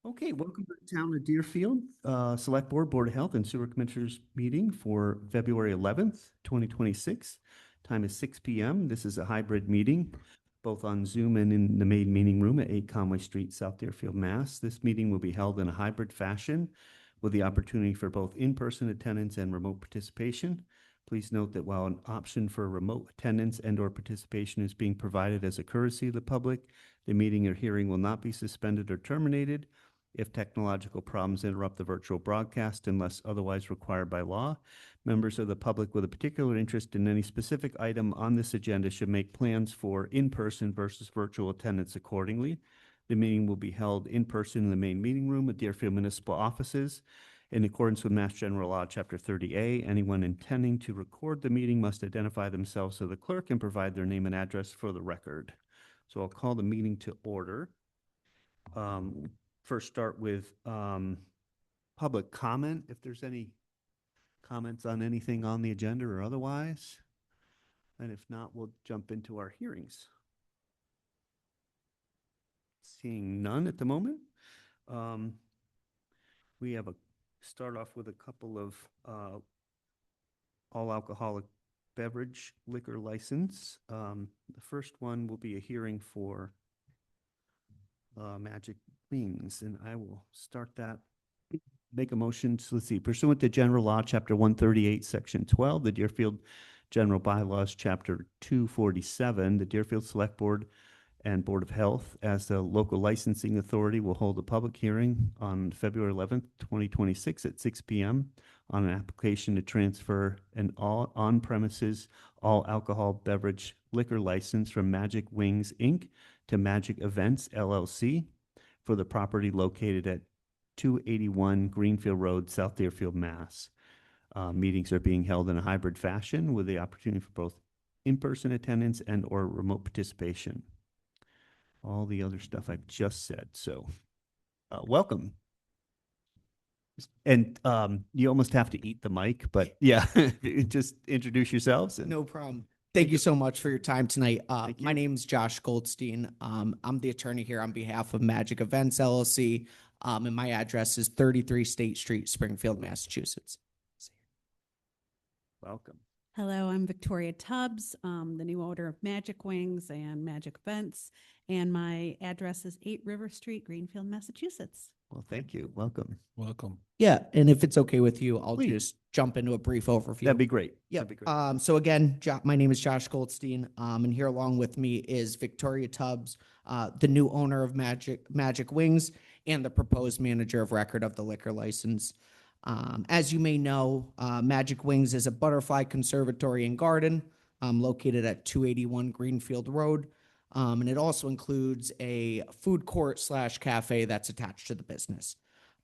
Okay, welcome to the Town of Deerfield Select Board of Health and Sewer Commissioners meeting for February 11th, 2026. Time is 6 p.m. This is a hybrid meeting, both on Zoom and in the main meeting room at 8 Conway Street, South Deerfield, Mass. This meeting will be held in a hybrid fashion with the opportunity for both in-person attendance and remote participation. Please note that while an option for remote attendance and/or participation is being provided as a courtesy to the public, the meeting or hearing will not be suspended or terminated if technological problems interrupt the virtual broadcast unless otherwise required by law. Members of the public with a particular interest in any specific item on this agenda should make plans for in-person versus virtual attendance accordingly. The meeting will be held in person in the main meeting room at Deerfield Municipal Offices. In accordance with Mass General Law, Chapter 30A, anyone intending to record the meeting must identify themselves to the clerk and provide their name and address for the record. So I'll call the meeting to order. First start with public comment, if there's any comments on anything on the agenda or otherwise. And if not, we'll jump into our hearings. Seeing none at the moment. We have start off with a couple of all alcoholic beverage liquor license. The first one will be a hearing for Magic Wings, and I will start that. Make a motion to, let's see, pursuant to General Law, Chapter 138, Section 12, the Deerfield General Bylaws, Chapter 247, the Deerfield Select Board and Board of Health, as the local licensing authority, will hold a public hearing on February 11th, 2026 at 6 p.m. on an application to transfer an on-premises all alcohol beverage liquor license from Magic Wings, Inc. to Magic Events, LLC for the property located at 281 Greenfield Road, South Deerfield, Mass. Meetings are being held in a hybrid fashion with the opportunity for both in-person attendance and/or remote participation. All the other stuff I've just said. So, welcome. And you almost have to eat the mic, but yeah, just introduce yourselves. And No problem. Thank you so much for your time tonight. Thank you. My name is Josh Goldstein. I'm the attorney here on behalf of Magic Events LLC, and my address is 33 State Street, Springfield, Massachusetts. Welcome. Hello, I'm Victoria Tubbs, the new owner of Magic Wings and Magic Events, and my address is 8 River Street, Greenfield, Massachusetts. Well, thank you. Welcome. Welcome. Yeah, and if it's okay with you, I'll Please. just jump into a brief overview. That'd be great. Yeah. That'd be great. So again, my name is Josh Goldstein, and here along with me is Victoria Tubbs, the new owner of Magic Wings and the proposed manager of record of the liquor license. As you may know, Magic Wings is a butterfly conservatory and garden located at 281 Greenfield Road, and it also includes a food court / cafe that's attached to the business.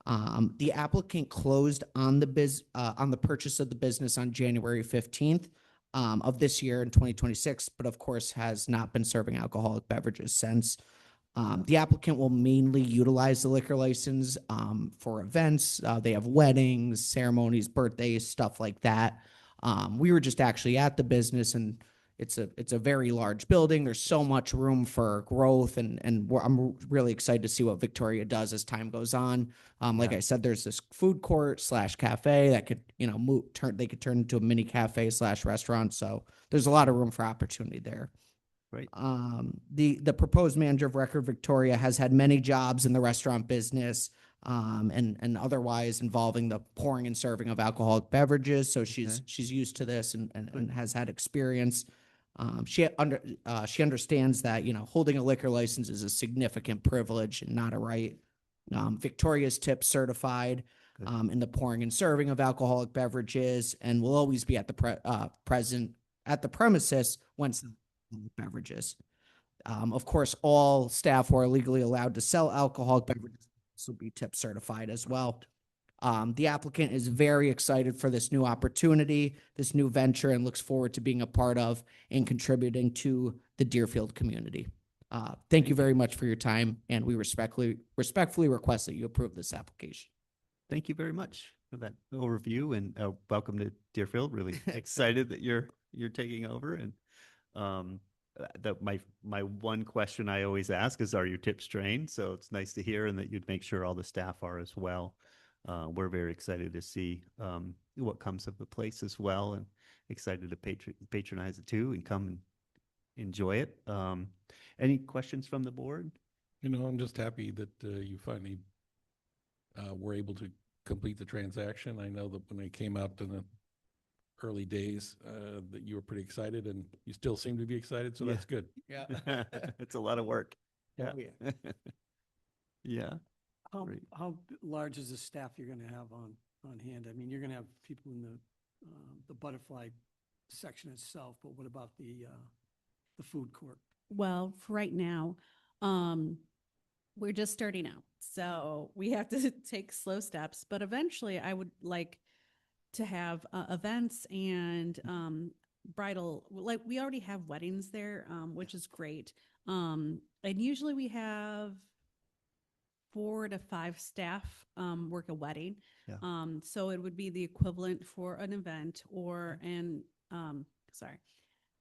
The applicant closed on the purchase of the business on January 15th of this year in 2026, but of course has not been serving alcoholic beverages since. The applicant will mainly utilize the liquor license for events. They have weddings, ceremonies, birthdays, stuff like that. We were just actually at the business, and it's a very large building. There's so much room for growth, and I'm really excited to see what Victoria does as time goes on. Like I said, there's this food court / cafe that could, they could turn into a mini cafe / restaurant. So there's a lot of room for opportunity there. Right. The proposed manager of record, Victoria, has had many jobs in the restaurant business, and otherwise involving the pouring and serving of alcoholic beverages. So she's used to this and has had experience. She understands that, holding a liquor license is a significant privilege and not a right. Victoria's tip certified in the pouring and serving of alcoholic beverages, and will always be at the present at the premises once beverages. Of course, all staff who are legally allowed to sell alcoholic beverages will be tip certified as well. The applicant is very excited for this new opportunity, this new venture, and looks forward to being a part of and contributing to the Deerfield community. Thank you very much for your time, and we respectfully request that you approve this application. Thank you very much for that overview, and welcome to Deerfield. Really excited that you're taking over, and my one question I always ask is, are your tips trained? So it's nice to hear, and that you'd make sure all the staff are as well. We're very excited to see what comes of the place as well, and excited to patronize it too and come and enjoy it. Any questions from the board? I'm just happy that you finally were able to complete the transaction. I know that when I came out in the early days, that you were pretty excited, and you still seem to be excited, so Yeah. that's good. Yeah. It's a lot of work. Yeah. Oh, yeah. Yeah. How, Great. how large is the staff you're gonna have on hand? I mean, you're gonna have people in the butterfly section itself, but what about the food court? Well, for right now, we're just starting out, so we have to take slow steps, but eventually I would like to have events and bridal, like we already have weddings there, which is great. And usually we have 4 to 5 staff work a wedding. Yeah. So it would be the equivalent for an event or sorry,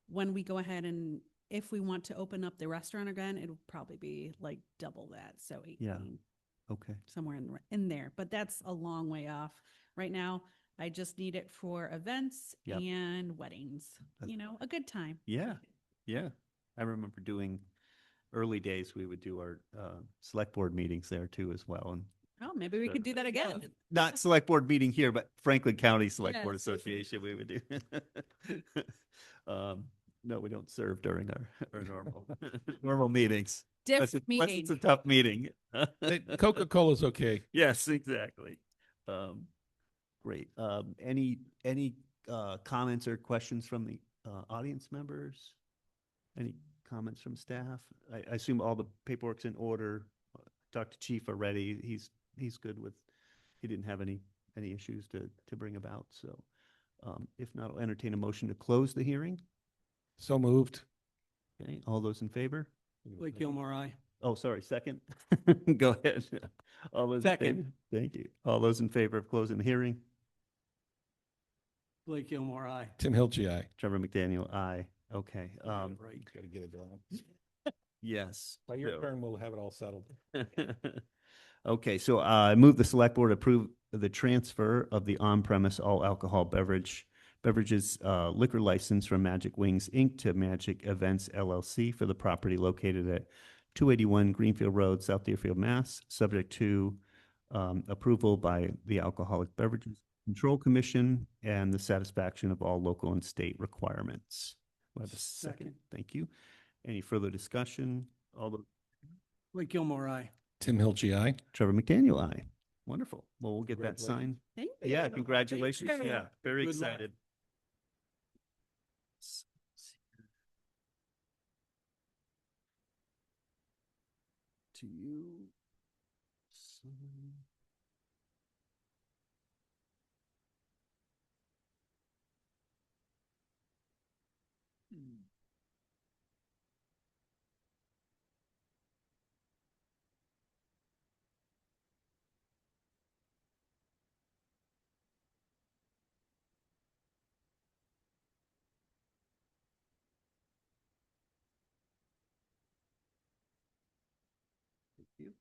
when we go ahead and if we want to open up the restaurant again, it would probably be like double that. So 18, Yeah. Okay. somewhere in there, but that's a long way off. Right now, I just need it for events Yep. and weddings, a good time. Yeah. Yeah. I remember doing early days, we would do our select board meetings there too as well. And Oh, maybe we could do that again. not select board meeting here, but Franklin County Select Board Yes. Association, we would do. No, we don't serve during our normal, normal meetings. Unless Different unless it's a meeting. tough meeting. Coca-Cola's okay. Yes, exactly. Great. Any comments or questions from the audience members? Any comments from staff? I assume all the paperwork's in order. Talked to Chief already. He's good with, he didn't have any issues to bring about. So if not, I'll entertain a motion to close the hearing. So moved. Okay, all those in favor? Blake Gilmore, aye. Oh, sorry, second. Go ahead. All those in Second. favor? Thank you. All those in favor of closing the hearing? Blake Gilmore, aye. Tim Hilchey, aye. Trevor McDaniel, aye. Okay. Right, gotta get it done. Yes. By your so- turn, we'll have it all settled. Okay, so I move the select board approve the transfer of the on-premise all alcohol beverages liquor license from Magic Wings, Inc. to Magic Events LLC for the property located at 281 Greenfield Road, South Deerfield, Mass., subject to approval by the Alcoholic Beverages Control Commission and the satisfaction of all local and state requirements. Do I have a second? Second. Thank you. Any further discussion? All the Blake Gilmore, aye. Tim Hilchey, aye. Trevor McDaniel, aye. Wonderful. Well, we'll get that Congratulations. signed. Thank you. Yeah, congratulations. you. Yeah, very Good luck. excited. To you. Sign. Thank you.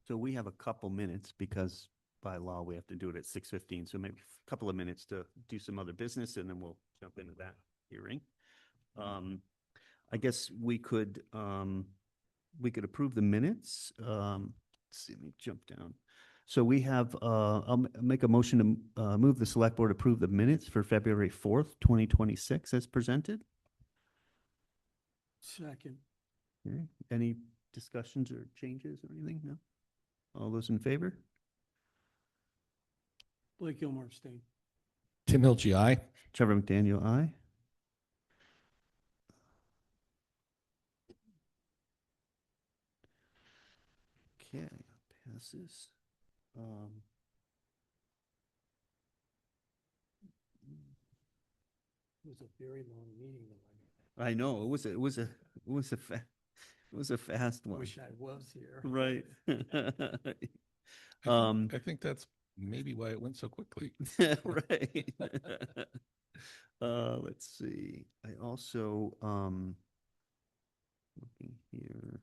So we have a couple minutes because by law, we have to do it at 6:15. So maybe a couple of minutes to do some other business and then we'll jump into that hearing. I guess we could approve the minutes. Let's see, let me jump down. So we have, I'll make a motion to move the select board approve the minutes for February 4th, 2026 as presented. Second. Okay. Any discussions or changes or anything? No? All those in favor? Blake Gilmore, abstain. Tim Hilchey, aye. Trevor McDaniel, aye. Okay, passes. It was a very long meeting though. I know, it was a It was a fast one. Wish I was here. Right. I think that's maybe why it went so quickly. Right. Let's see. I also, looking here.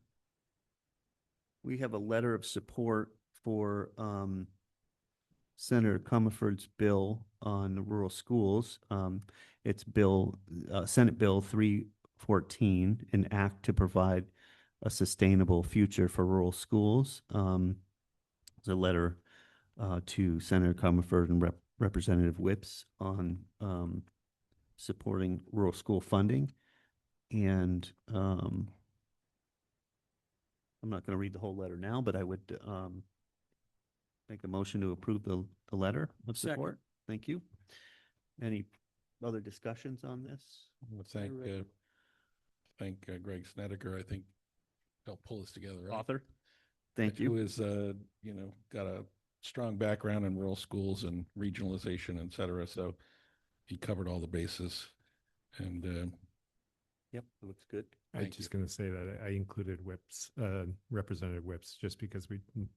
We have a letter of support for, Senator Comerford's bill on the rural schools. It's Senate Bill 314, an act to provide a sustainable future for rural schools. There's a letter to Senator Comerford and Representative Whips on supporting rural school funding. And I'm not going to read the whole letter now, but I would make a motion to approve the letter of Second. support. Thank you. Any other discussions on this? Well, thank Greg Snedeker, I think, helped pull this together. Right? Author? Thank Who you. is, got a strong background in rural schools and regionalization, et cetera. So he covered all the bases. And Yep, it looks good. I was Thank just going to say that I included Whips, Representative Whips, just because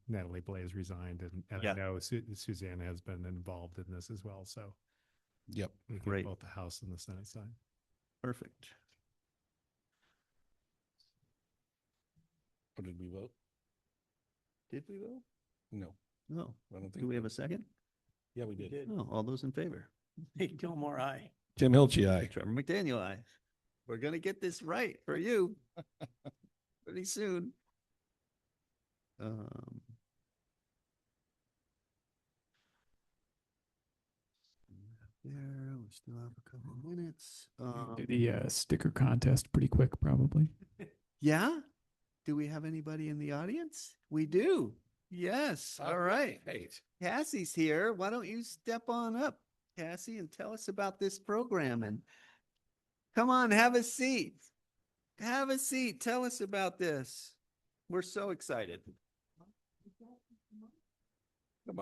Natalie Blaze resigned, and Yeah. I know Suzanne has been involved in this as well. So yep. we get Great. both the House and the Senate side. Perfect. What did we vote? Did we vote? No, No. I don't Do think. we have a second? Yeah, we did. Oh, all those in favor? Nate Gilmore, aye. Tim Hilchey, aye. Trevor McDaniel, aye. We're gonna get this right for you pretty soon. There, we still have a couple of minutes. Do the sticker contest pretty quick, probably. Yeah? Do we have anybody in the audience? We do. Yes. All right. Cassie's here. Why don't you step on up, Cassie, and tell us about this program? And come on, have a seat. Have a seat. Tell us about this. We're so excited.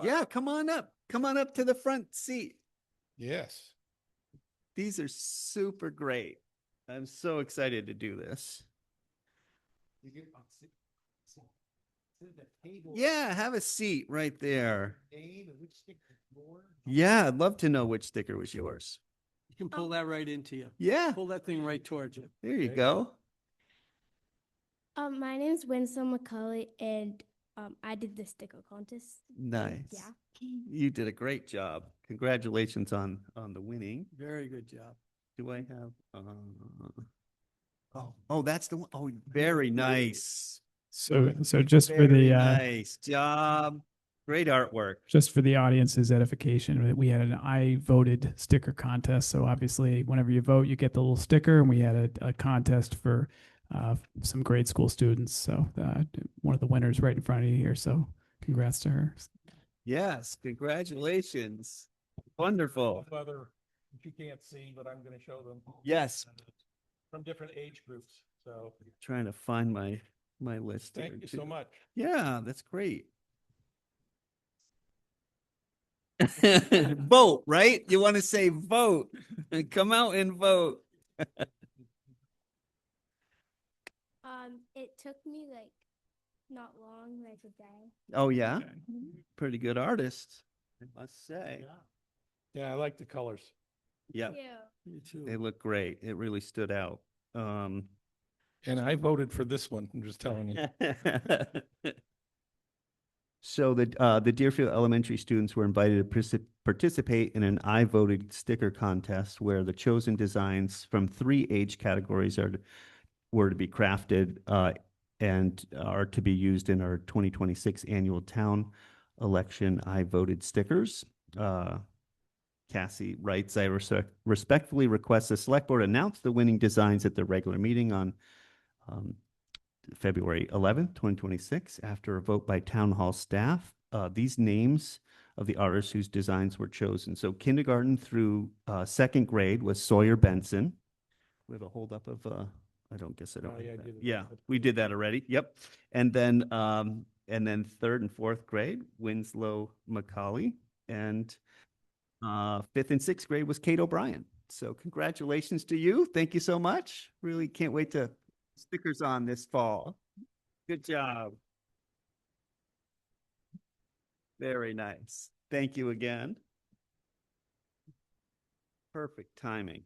Yeah, come on up. Come on up to the front seat. Yes. These are super great. I'm so excited to do this. Yeah, have a seat right there. Yeah, I'd love to know which sticker was yours. You can pull that right into you. Yeah, Pull that thing right towards you. there you go. My name's Winslow McCulley, and I did the sticker contest. Nice. Yeah. You did a great job. Congratulations on the winning. Very good job. Do I have, oh, that's the one. Oh, very nice. So just for Very the nice job. Great artwork. just for the audience's edification, we had an I voted sticker contest. So obviously, whenever you vote, you get the little sticker, and we had a contest for some grade school students. So one of the winners right in front of you here. So congrats to her. Yes, congratulations. Wonderful. Other, you can't see, but I'm going to show them. Yes. From different age groups. So Trying to find my list. thank here, you too. so much. Yeah, that's great. Vote, right? You want to say vote. Come out and vote. It took me like not long, like a day. Oh, yeah? Pretty good artist, I must say. Yeah, I like the colors. Yeah, Yeah. Me too. they look great. It really stood out. And I voted for this one. I'm just telling you. So the Deerfield Elementary students were invited to participate in an I voted sticker contest where the chosen designs from 3 age categories were to be crafted and are to be used in our 2026 annual town election I voted stickers. Cassie writes, I respectfully request the select board announce the winning designs at the regular meeting on February 11th, 2026, after a vote by town hall staff. These names of the artists whose designs were chosen. So kindergarten through 2nd grade was Sawyer Benson. We have a holdup of, I don't guess I don't. Oh, have yeah, I that. did it. Yeah, we did that already. Yep. And then 3rd and 4th grade, Winslow McCauley, and 5th and 6th grade was Kate O'Brien. So congratulations to you. Thank you so much. Really can't wait to stickers on this fall. Good job. Very nice. Thank you again. Perfect timing.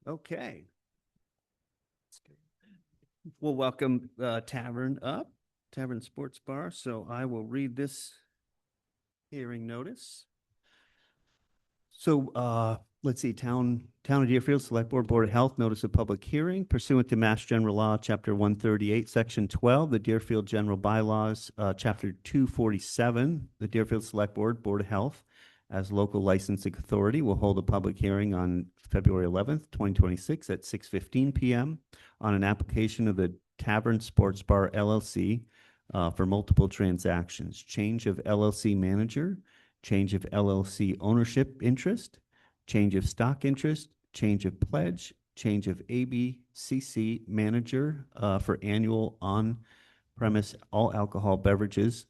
Okay. We'll welcome Tavern up, Tavern Sports Bar. So I will read this hearing notice. So let's see, Town of Deerfield Select Board Board of Health Notice of Public Hearing pursuant to Mass General Law, Chapter 138, Section 12, the Deerfield General Bylaws, Chapter 247, the Deerfield Select Board Board of Health as local licensing authority will hold a public hearing on February 11th, 2026 at 6:15 p.m. on an application of the Tavern Sports Bar LLC for multiple transactions, change of LLC manager, change of LLC ownership interest, change of stock interest, change of pledge, change of ABCC manager for annual on-premise all alcohol beverages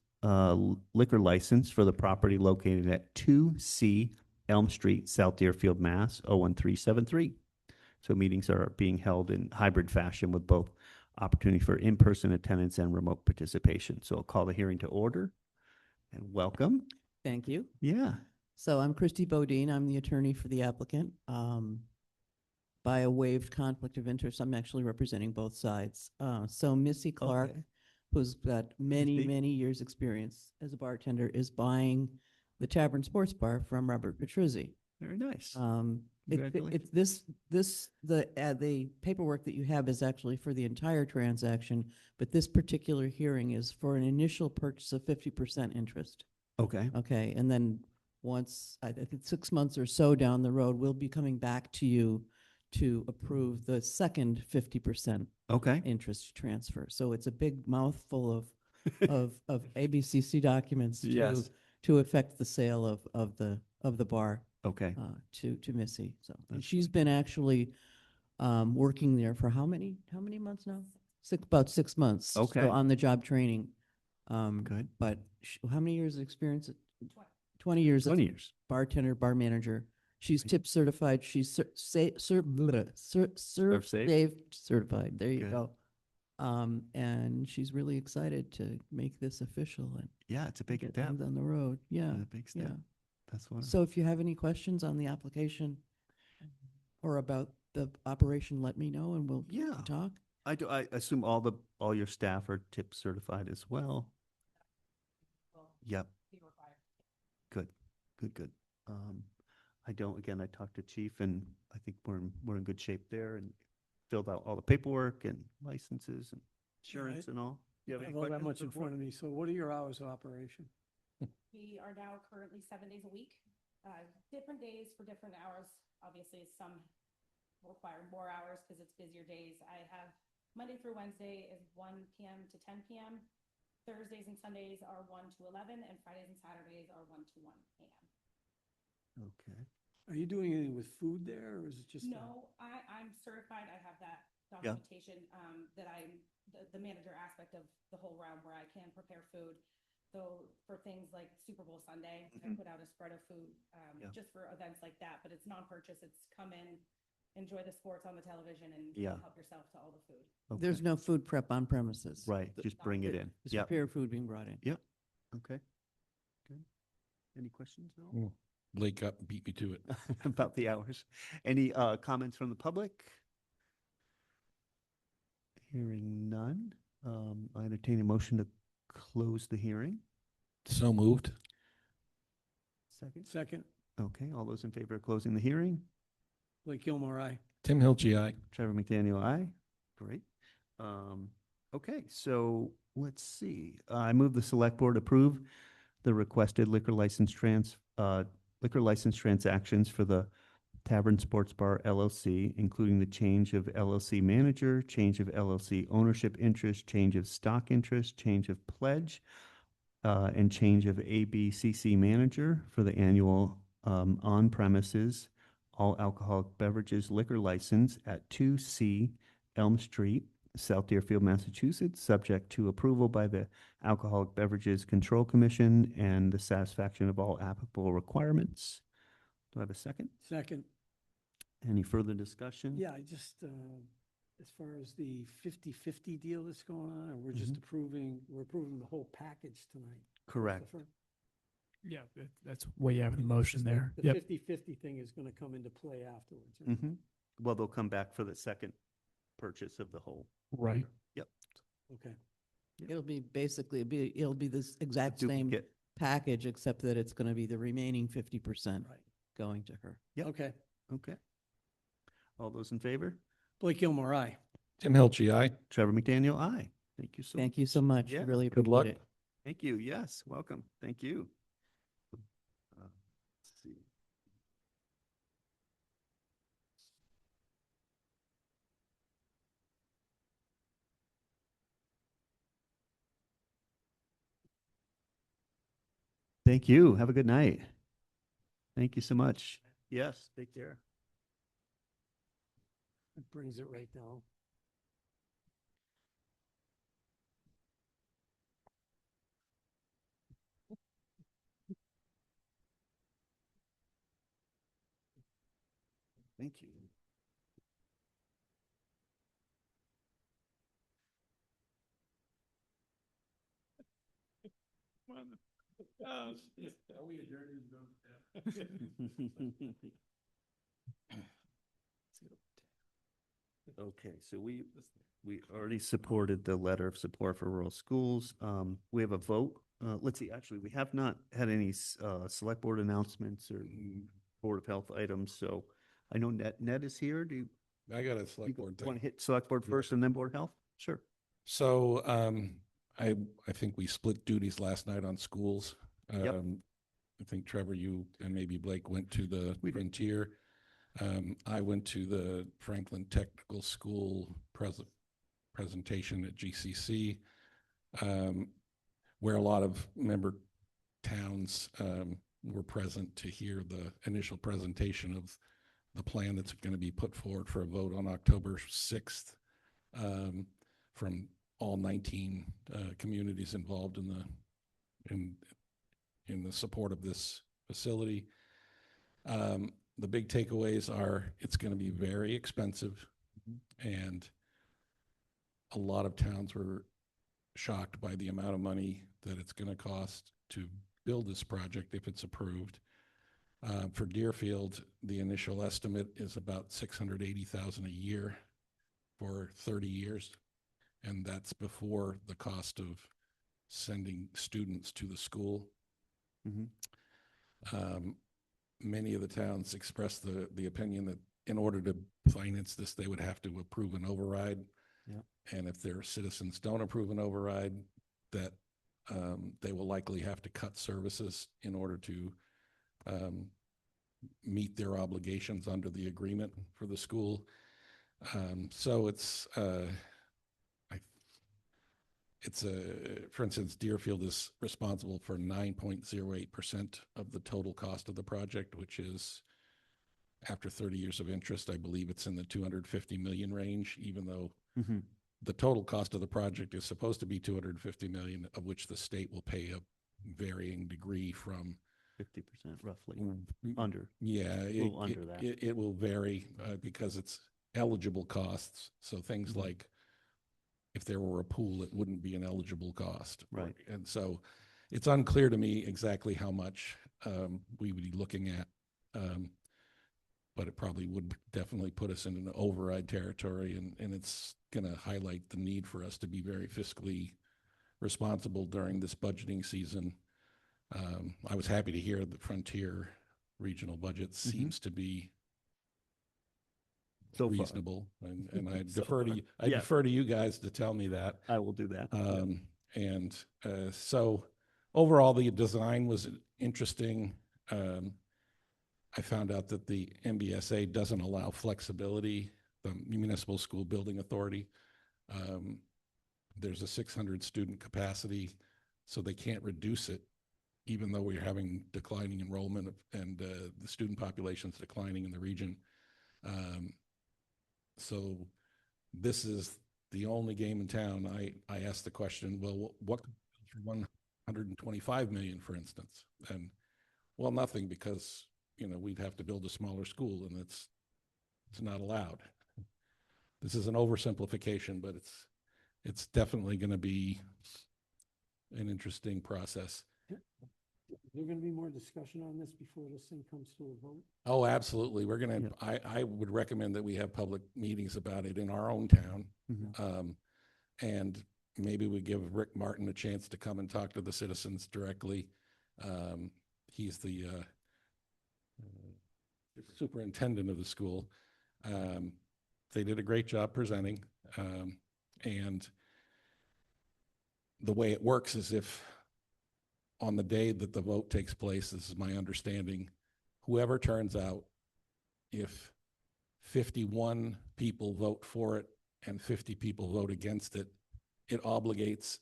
liquor license for the property located at 2C Elm Street, South Deerfield, Mass. 01373. So meetings are being held in hybrid fashion with both opportunity for in-person attendance and remote participation. So I'll call the hearing to order and welcome. Thank you. Yeah. So I'm Christy Bodine. I'm the attorney for the applicant. By a waived conflict of interest, I'm actually representing both sides. So Missy Clark, Okay. who's got many, Missy. many years' experience as a bartender, is buying the Tavern Sports Bar from Robert Petruzzi. Very nice. It's the paperwork that you have is actually for the entire transaction, but this particular hearing is for an initial purchase of 50% interest. Okay. Okay, and then once, I think 6 months or so down the road, we'll be coming back to you to approve the second 50% Okay. interest transfer. So it's a big mouthful of ABCC documents Yes. to affect the sale of the bar Okay. to Missy. So, and That's she's been actually working there for how many months now? About 6 months. So Okay. on the job training. Good. But how many years of experience? 20 years. 20 years. Bartender, bar manager. She's tip certified. She's serve safe certified. There you Good. go. And she's really excited to make this official and Yeah, it's a big get step. things on the road. Yeah. A big step. Yeah. That's wonderful. So if you have any questions on the application or about the operation, let me know and we'll Yeah. talk. I assume all your staff are tip certified as well. Yep. Good. I talked to Chief and I think we're in good shape there and filled out all the paperwork and licenses and insurance and all. You have I any have all that questions much in before? front of me. So what are your hours of operation? We are now currently 7 days a week, different days for different hours. Obviously, some require more hours because it's busier days. I have Monday through Wednesday is 1 p.m. to 10 p.m. Thursdays and Sundays are 1 to 11, and Fridays and Saturdays are 1 to 1 a.m. Okay. Are you doing anything with food there or is it just? No, I'm certified. I have that documentation, that I'm the manager aspect of the whole round where I can prepare food. So for things like Super Bowl Sunday, I put out a spread of food, Yeah. just for events like that, but it's non-purchase. It's come in, enjoy the sports on the television and Yeah. help yourself to all the food. There's Okay. no food prep on premises. Right, just bring it in. It's Yep. prepared food being brought in. Yep. Okay. Good. Any questions at all? Mm. Blake beat me to it. About the hours. Any comments from the public? Hearing none. I entertain a motion to close the hearing. So moved. Second. Second, Okay, all those in favor of closing the hearing? Blake Gilmore, aye. Tim Hill, GI. Trevor McDaniel, aye. Great. Okay, so let's see. I move the select board approve the requested liquor license transactions for the Tavern Sports Bar LLC, including the change of LLC manager, change of LLC ownership interest, change of stock interest, change of pledge, and change of ABCC manager for the annual on-premises all alcoholic beverages liquor license at 2C Elm Street, South Deerfield, Massachusetts, subject to approval by the Alcoholic Beverages Control Commission and the satisfaction of all applicable requirements. Do I have a second? Second, Any further discussion? yeah, I just, as far as the 50/50 deal that's going on, or we're just we're approving the whole package tonight? Correct. Christopher? Yeah, that's what you have in the motion there. The Yep. 50/50 thing is going to come into play afterwards. right? Mhm. Well, they'll come back for the second purchase of the whole. Right. Yep. Okay. It'll be basically, it'll be this exact same Duplicate. package, except that it's going to be the remaining 50% Right. going to her. Yep. Okay. Okay. All those in favor? Blake Gilmore, aye. Tim Hilchey, aye. Trevor McDaniel, aye. Thank you so much. Thank you so much. Yeah, Really good luck. appreciate it. Thank you. Yes, welcome. Thank you. Let's see. Thank you. Have a good night. Thank you so much. Yes, take care. That brings it right down. Thank you. Okay, so we already supported the letter of support for rural schools. We have a vote. Let's see, actually, we have not had any select board announcements or Board of Health items, so I know Ned is here. Do you I got a select board want thing. to hit select board first and then Board of Health? Sure. So I think we split duties last night on schools. Yep. I think Trevor, you and maybe Blake went to the We did. Frontier. I went to the Franklin Technical School presentation at GCC, where a lot of member towns were present to hear the initial presentation of the plan that's going to be put forward for a vote on October 6th from all 19 communities involved in the support of this facility. The big takeaways are it's going to be very expensive, and a lot of towns were shocked by the amount of money that it's going to cost to build this project if it's approved. For Deerfield, the initial estimate is about $680,000 a year for 30 years, and that's before the cost of sending students to the school. Many of the towns expressed the opinion that in order to finance this, they would have to approve an override. Yep. And if their citizens don't approve an override, that they will likely have to cut services in order to meet their obligations under the agreement for the school. So for instance, Deerfield is responsible for 9.08% of the total cost of the project, which is, after 30 years of interest, I believe it's in the 250 million range, even though the total cost of the project is supposed to be 250 million, of which the state will pay a varying degree from 50% roughly, under. Yeah, little under that. It will vary because it's eligible costs. So things like if there were a pool, it wouldn't be an eligible cost. Right. And so it's unclear to me exactly how much we would be looking at. But it probably would definitely put us in an override territory, and it's going to highlight the need for us to be very fiscally responsible during this budgeting season. I was happy to hear the Frontier regional budget seems to be So far. reasonable, and I So defer to far. you, I Yeah. defer to you guys to tell me that. I will do that. And so overall, the design was interesting. I found out that the MBSA doesn't allow flexibility, the Municipal School Building Authority. There's a 600 student capacity, so they can't reduce it, even though we're having declining enrollment and the student population's declining in the region. So this is the only game in town. I asked the question, well, what for 125 million, for instance? And well, nothing, because we'd have to build a smaller school, and it's not allowed. this is an oversimplification, but it's definitely going to be an interesting process. Is there going to be more discussion on this before this thing comes to a vote? Oh, absolutely. We're going to, Yeah. I would recommend that we have public meetings about it in our own town. Mhm. And maybe we give Rick Martin a chance to come and talk to the citizens directly. He's the superintendent of the school. They did a great job presenting. And the way it works is if on the day that the vote takes place, this is my understanding, whoever turns out, if 51 people vote for it and 50 people vote against it, it obligates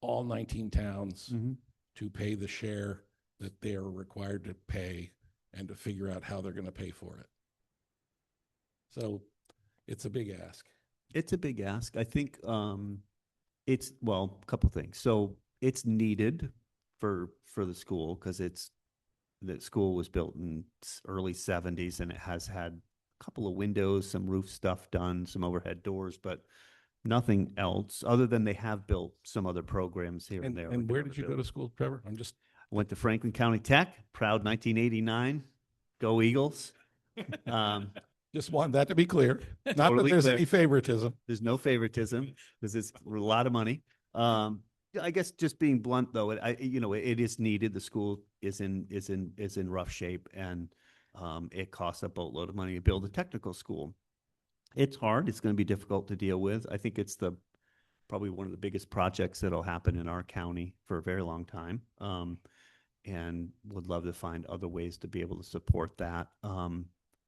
all 19 towns Mhm. to pay the share that they're required to pay and to figure out how they're going to pay for it. So it's a big ask. It's a big ask. I think it's, well, a couple things. So it's needed for the school because the school was built in early 70s and it has had a couple of windows, some roof stuff done, some overhead doors, but nothing else other than they have built some other programs here and And, there. and like where another did you go building. to school, Trevor? I'm just, Went to Franklin County Tech, proud 1989. Go Eagles. Um, just want that to be clear. Not that Totally there's clear. any favoritism. There's no favoritism because it's a lot of money. I guess just being blunt though, it is needed. The school is in rough shape and it costs a boatload of money to build a technical school. It's hard. It's going to be difficult to deal with. I think it's probably one of the biggest projects that'll happen in our county for a very long time. And would love to find other ways to be able to support that.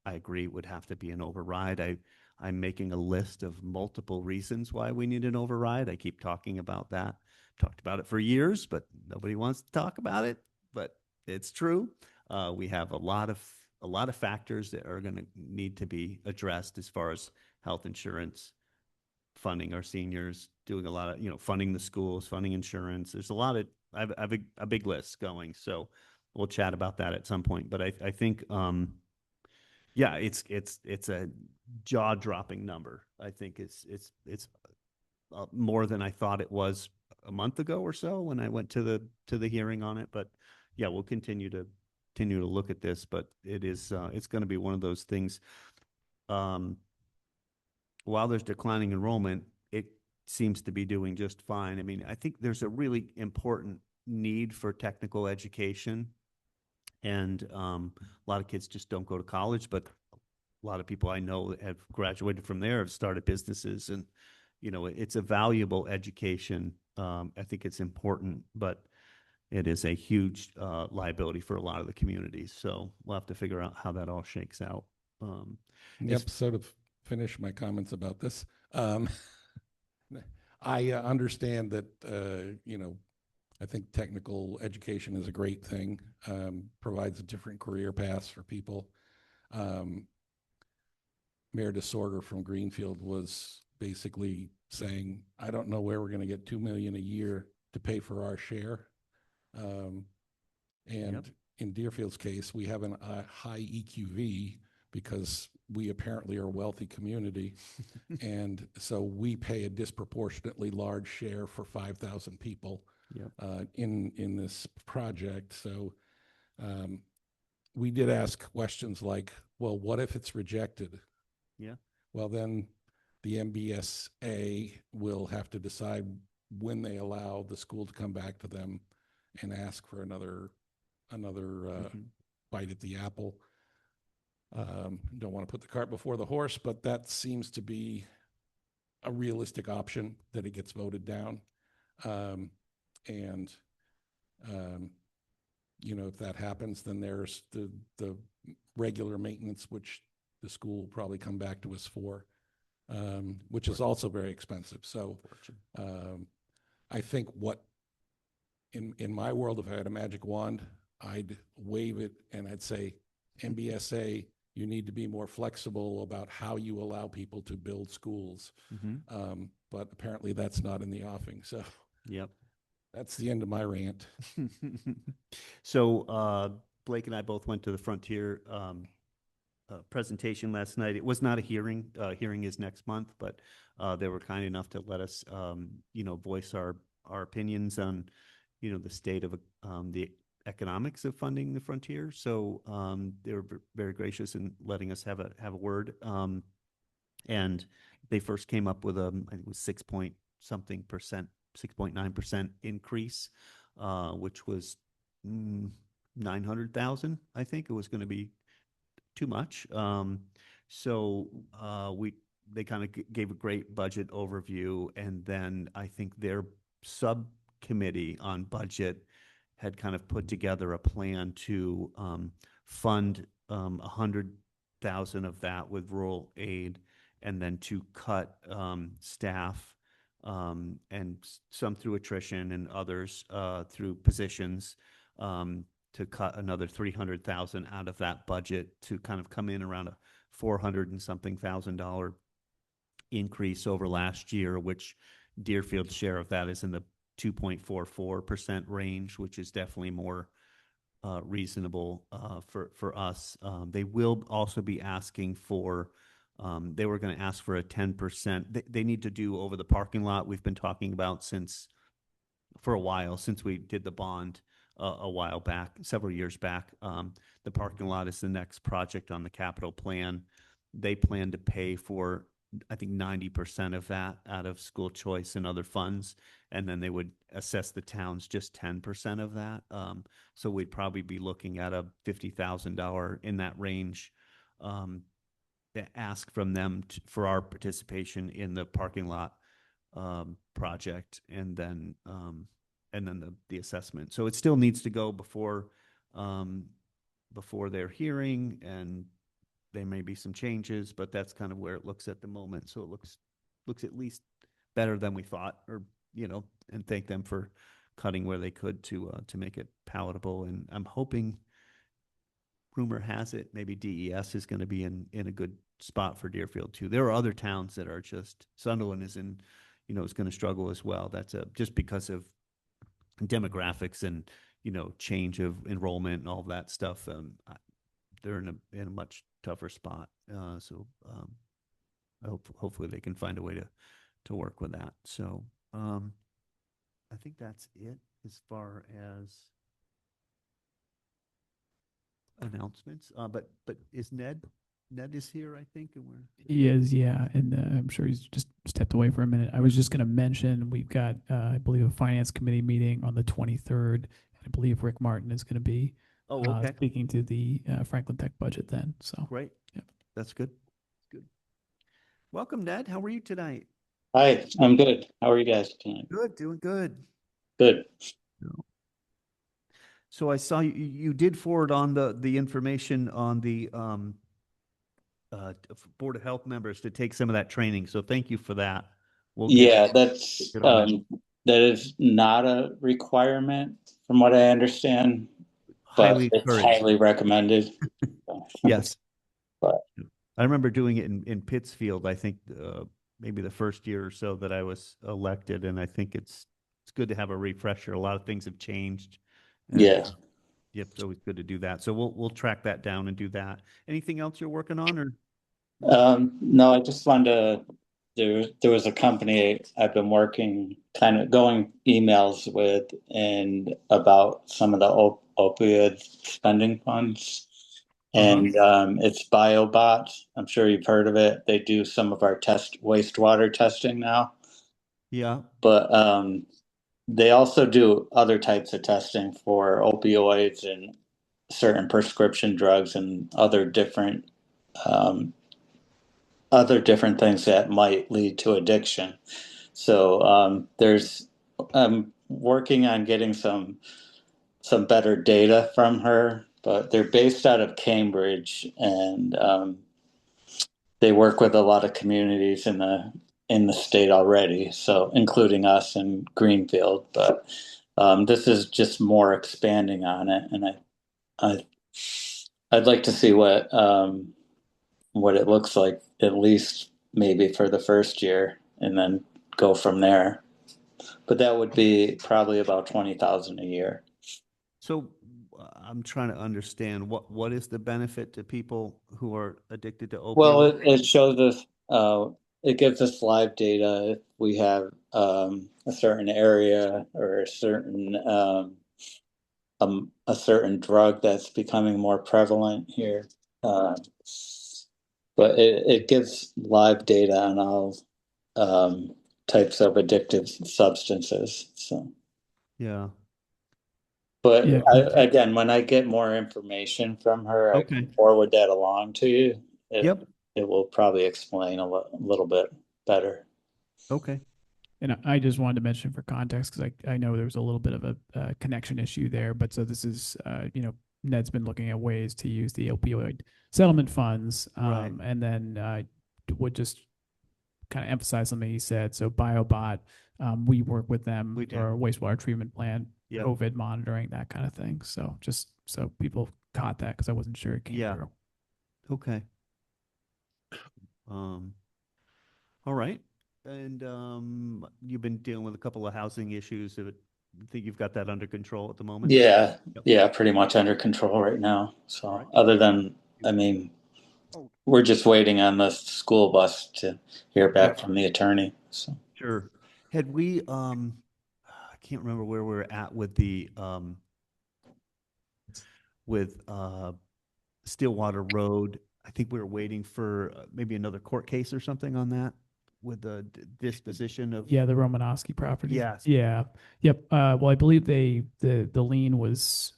I agree it would have to be an override. I'm making a list of multiple reasons why we need an override. I keep talking about that. Talked about it for years, but nobody wants to talk about it. But it's true. We have a lot of factors that are going to need to be addressed as far as health insurance, funding our seniors, doing a lot of, funding the schools, funding insurance. There's a lot of, I have a big list going. So we'll chat about that at some point. But I think, yeah, it's a jaw-dropping number. I think it's more than I thought it was a month ago or so when I went to the hearing on it. But yeah, we'll continue to look at this. But it's going to be one of those things. While there's declining enrollment, it seems to be doing just fine. I mean, I think there's a really important need for technical education. And a lot of kids just don't go to college, but a lot of people I know that have graduated from there have started businesses, and it's a valuable education. I think it's important, but it is a huge liability for a lot of the communities. So we'll have to figure out how that all shakes out. Yep, sort of finish my comments about this. I understand that, I think technical education is a great thing, provides a different career paths for people. Mayor DeSorger from Greenfield was basically saying, I don't know where we're going to get $2 million a year to pay for our share. And Yep. in Deerfield's case, we have a high EQV because we apparently are a wealthy community. And so we pay a disproportionately large share for 5,000 people. Yep. In this project. So we did ask questions like, well, what if it's rejected? Yeah. Well, then the MBSA will have to decide when they allow the school to come back to them and ask for another bite at the apple. Don't want to put the cart before the horse, but that seems to be a realistic option that it gets voted down. And if that happens, then there's the regular maintenance, which the school will probably come back to us for, which is also very expensive. So I think in my world, if I had a magic wand, I'd wave it and I'd say, MBSA, you need to be more flexible about how you allow people to build schools. Mm-hmm. But apparently that's not in the offing. So Yep. that's the end of my rant. So Blake and I both went to the Frontier presentation last night. It was not a hearing. Hearing is next month, but they were kind enough to let us, voice our opinions on, the state of the economics of funding the frontier. So they were very gracious in letting us have a word. And they first came up with I think it was 6.9% increase, which was 900,000. I think it was going to be too much. So they kind of gave a great budget overview, and then I think their subcommittee on budget had kind of put together a plan to fund 100,000 of that with rural aid, and then to cut staff and some through attrition and others through positions, to cut another 300,000 out of that budget to kind of come in around a 400 and something $1,000 increase over last year, which Deerfield's share of that is in the 2.44% range, which is definitely more reasonable for us. They will also be asking for, they were going to ask for a 10%. They need to do over the parking lot. We've been talking about for a while, since we did the bond a while back, several years back. The parking lot is the next project on the capital plan. They plan to pay for, I think, 90% of that out of school choice and other funds, and then they would assess the towns just 10% of that. So we'd probably be looking at a $50,000 in that range to ask from them for our participation in the parking lot project, and then the assessment. So it still needs to go before their hearing, and there may be some changes, but that's kind of where it looks at the moment. So it looks at least better than we thought, or and thank them for cutting where they could to make it palatable. And I'm hoping, rumor has it, maybe DES is going to be in a good spot for Deerfield too. There are other towns that are just, Sunderland is is going to struggle as well. That's just because of demographics and change of enrollment and all of that stuff. They're in a much tougher spot. So hopefully they can find a way to work with that. So I think that's it as far as announcements. But is Ned is here, I think, and He is, yeah, and I'm sure he's just stepped away for a minute. I was just going to mention we've got, I believe, a finance committee meeting on the 23rd. I believe Rick Martin is going to be speaking to the Franklin Tech budget then. So great. Yep. That's good. Good. Welcome, Ned. How are you tonight? Hi, I'm good. How are you guys tonight? Good, doing good. Good. So I saw you did forward on the information on the Board of Health members to take some of that training. So thank you for that. That's that is not a requirement from what I understand, but it's highly recommended. Yes. But I remember doing it in Pittsfield, I think maybe the first year or so that I was elected, and I think it's good to have a refresher. A lot of things have changed. Yeah. Yep, it's always good to do that. So we'll track that down and do that. Anything else you're working on, or? No, I just wanted to, there was a company I've been working, kind of going emails with, and about some of the opioid spending funds. And it's BioBot. I'm sure you've heard of it. They do some of our wastewater testing now. Yeah. But they also do other types of testing for opioids and certain prescription drugs and other different things that might lead to addiction. So I'm working on getting some better data from her, but they're based out of Cambridge, and they work with a lot of communities in the state already, so including us in Greenfield. But this is just more expanding on it, and I'd like to see what it looks like, at least maybe for the first year, and then go from there. But that would be probably about $20,000 a year. So I'm trying to understand what is the benefit to people who are addicted to opioids? Well, it shows us, it gives us live data if we have a certain area or a certain drug that's becoming more prevalent here. But it gives live data on all types of addictive substances. So, Yeah. but Yeah. again, when I get more information from her, I Okay. can forward that along to you. Yep. It will probably explain a little bit better. Okay. And I just wanted to mention for context, because I know there was a little bit of a connection issue there, but so this is, Ned's been looking at ways to use the opioid settlement funds. Right. And then would just kind of emphasize something he said. So BioBot, we work with them We do. for our wastewater treatment plant, Yep. COVID monitoring, that kind of thing. So just so people caught that, because I wasn't sure it came Yeah. through. Okay. All right. And you've been dealing with a couple of housing issues. I think you've got that under control at the moment? Yeah, Yep. yeah, pretty much under control right now. So All right. other than, I mean, we're just waiting on the school bus to hear back from the attorney. So Sure. Had we, I can't remember where we're at with the, Stillwater Road. I think we were waiting for maybe another court case or something on that with the disposition of. Yeah, the Romanowski property. Yes. Yeah. Yep. Well, I believe the lien was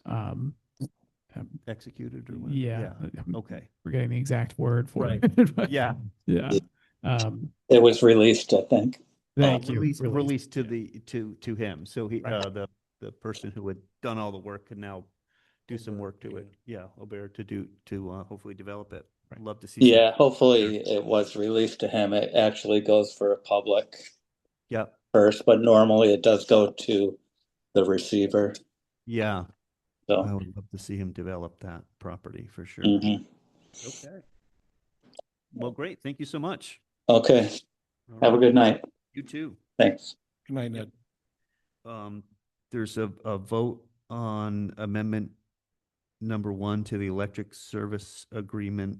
Executed or whatever. yeah. Okay. Forgetting the exact word for Right. it. but Yeah. Yeah. it was released, I think. Thank you. Released to Yeah. to him. So he, Right. the person who had done all the work can now do some work to it. Yeah, Aubert to hopefully develop it. I'd love to see. some- Yeah, hopefully it was released to him. It actually goes for a public Yeah, first, but normally it does go to the receiver. yeah. So, I would love to see him develop that property for sure. mhm. Okay. Well, great. Thank you so much. Okay. All Have a right. good night. You too. Thanks. Good night, Ned. There's a vote on amendment number 1 to the electric service agreement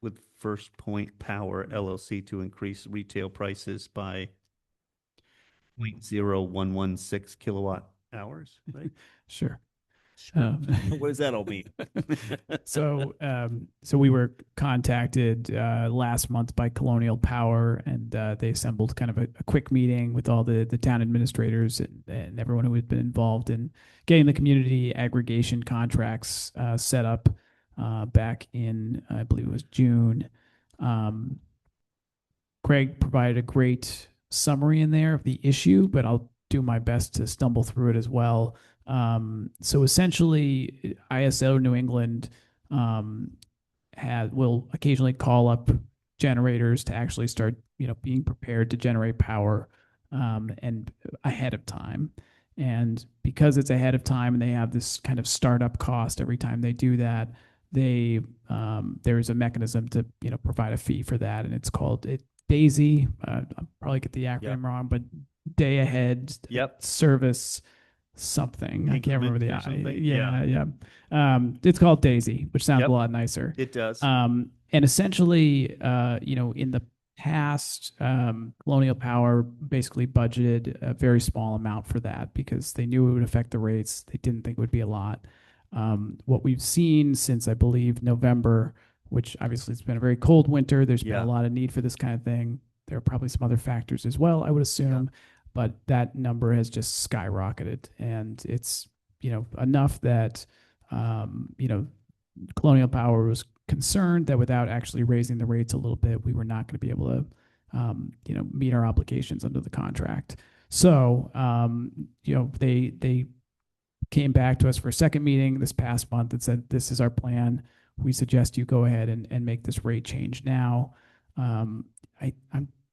with First Point Power LLC to increase retail prices by 0.0116 kilowatt hours, right? Sure. What does that all mean? So we were contacted last month by Colonial Power, and they assembled kind of a quick meeting with all the town administrators and everyone who had been involved in getting the community aggregation contracts set up back in, I believe it was June. Craig provided a great summary in there of the issue, but I'll do my best to stumble through it as well. So essentially, ISO New England will occasionally call up generators to actually start, being prepared to generate power, and ahead of time. And because it's ahead of time and they have this kind of startup cost every time they do that, there's a mechanism to provide a fee for that, and it's called DAISY. I'll probably get the acronym wrong, but day ahead service something. I can't remember the it's called DAISY, which sounds a lot nicer. It does. And essentially, in the past, Colonial Power basically budgeted a very small amount for that because they knew it would affect the rates. They didn't think it would be a lot. What we've seen since, I believe, November, which obviously it's been a very cold winter, there's been a lot of need for this kind of thing. There are probably some other factors as well, I would assume, but that number has just skyrocketed, and it's enough that Colonial Power was concerned that without actually raising the rates a little bit, we were not going to be able to meet our obligations under the contract. So they came back to us for a second meeting this past month and said, this is our plan. We suggest you go ahead and make this rate change now. I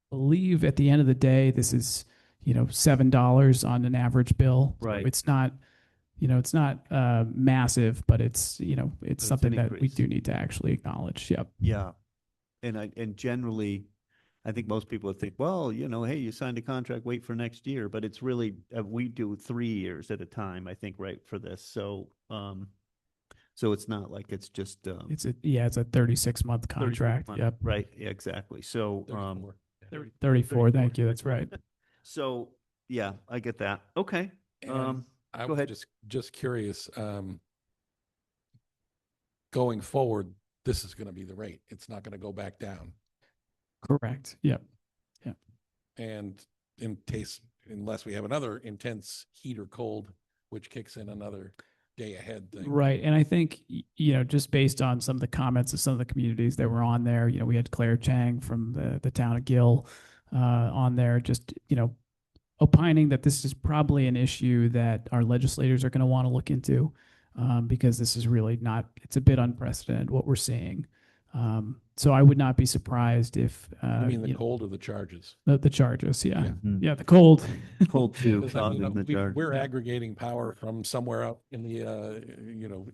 believe at the end of the day, this is, $7 on an average bill. Right. It's not, it's not massive, but it's something that we do need to actually acknowledge. Yep. Yeah. And generally, I think most people would think, well, hey, you signed a contract, wait for next year, but it's really, we do 3 years at a time, I think, right, for this. So, So it's not like it's just, It's a 36-month 34 contract. month- Yep. Right, yeah, exactly. So, 34. 34. Thank you. That's right. so, yeah, I get that. Okay. And I go was ahead. just curious, going forward, this is going to be the rate. It's not going to go back down. Correct. Yep. And in case, unless we have another intense heat or cold, which kicks in another day ahead thing. Right. And I think, just based on some of the comments of some of the communities that were on there, we had Claire Chang from the town of Gill on there, just, opining that this is probably an issue that our legislators are going to want to look into because this is really not, it's a bit unprecedented what we're seeing. So I would not be surprised if I mean, the cold or the charges. the charges. Yeah. Mhm. Yeah. The cold. Cold too, Because, I mean, causing the charge. we're aggregating power from somewhere out in the,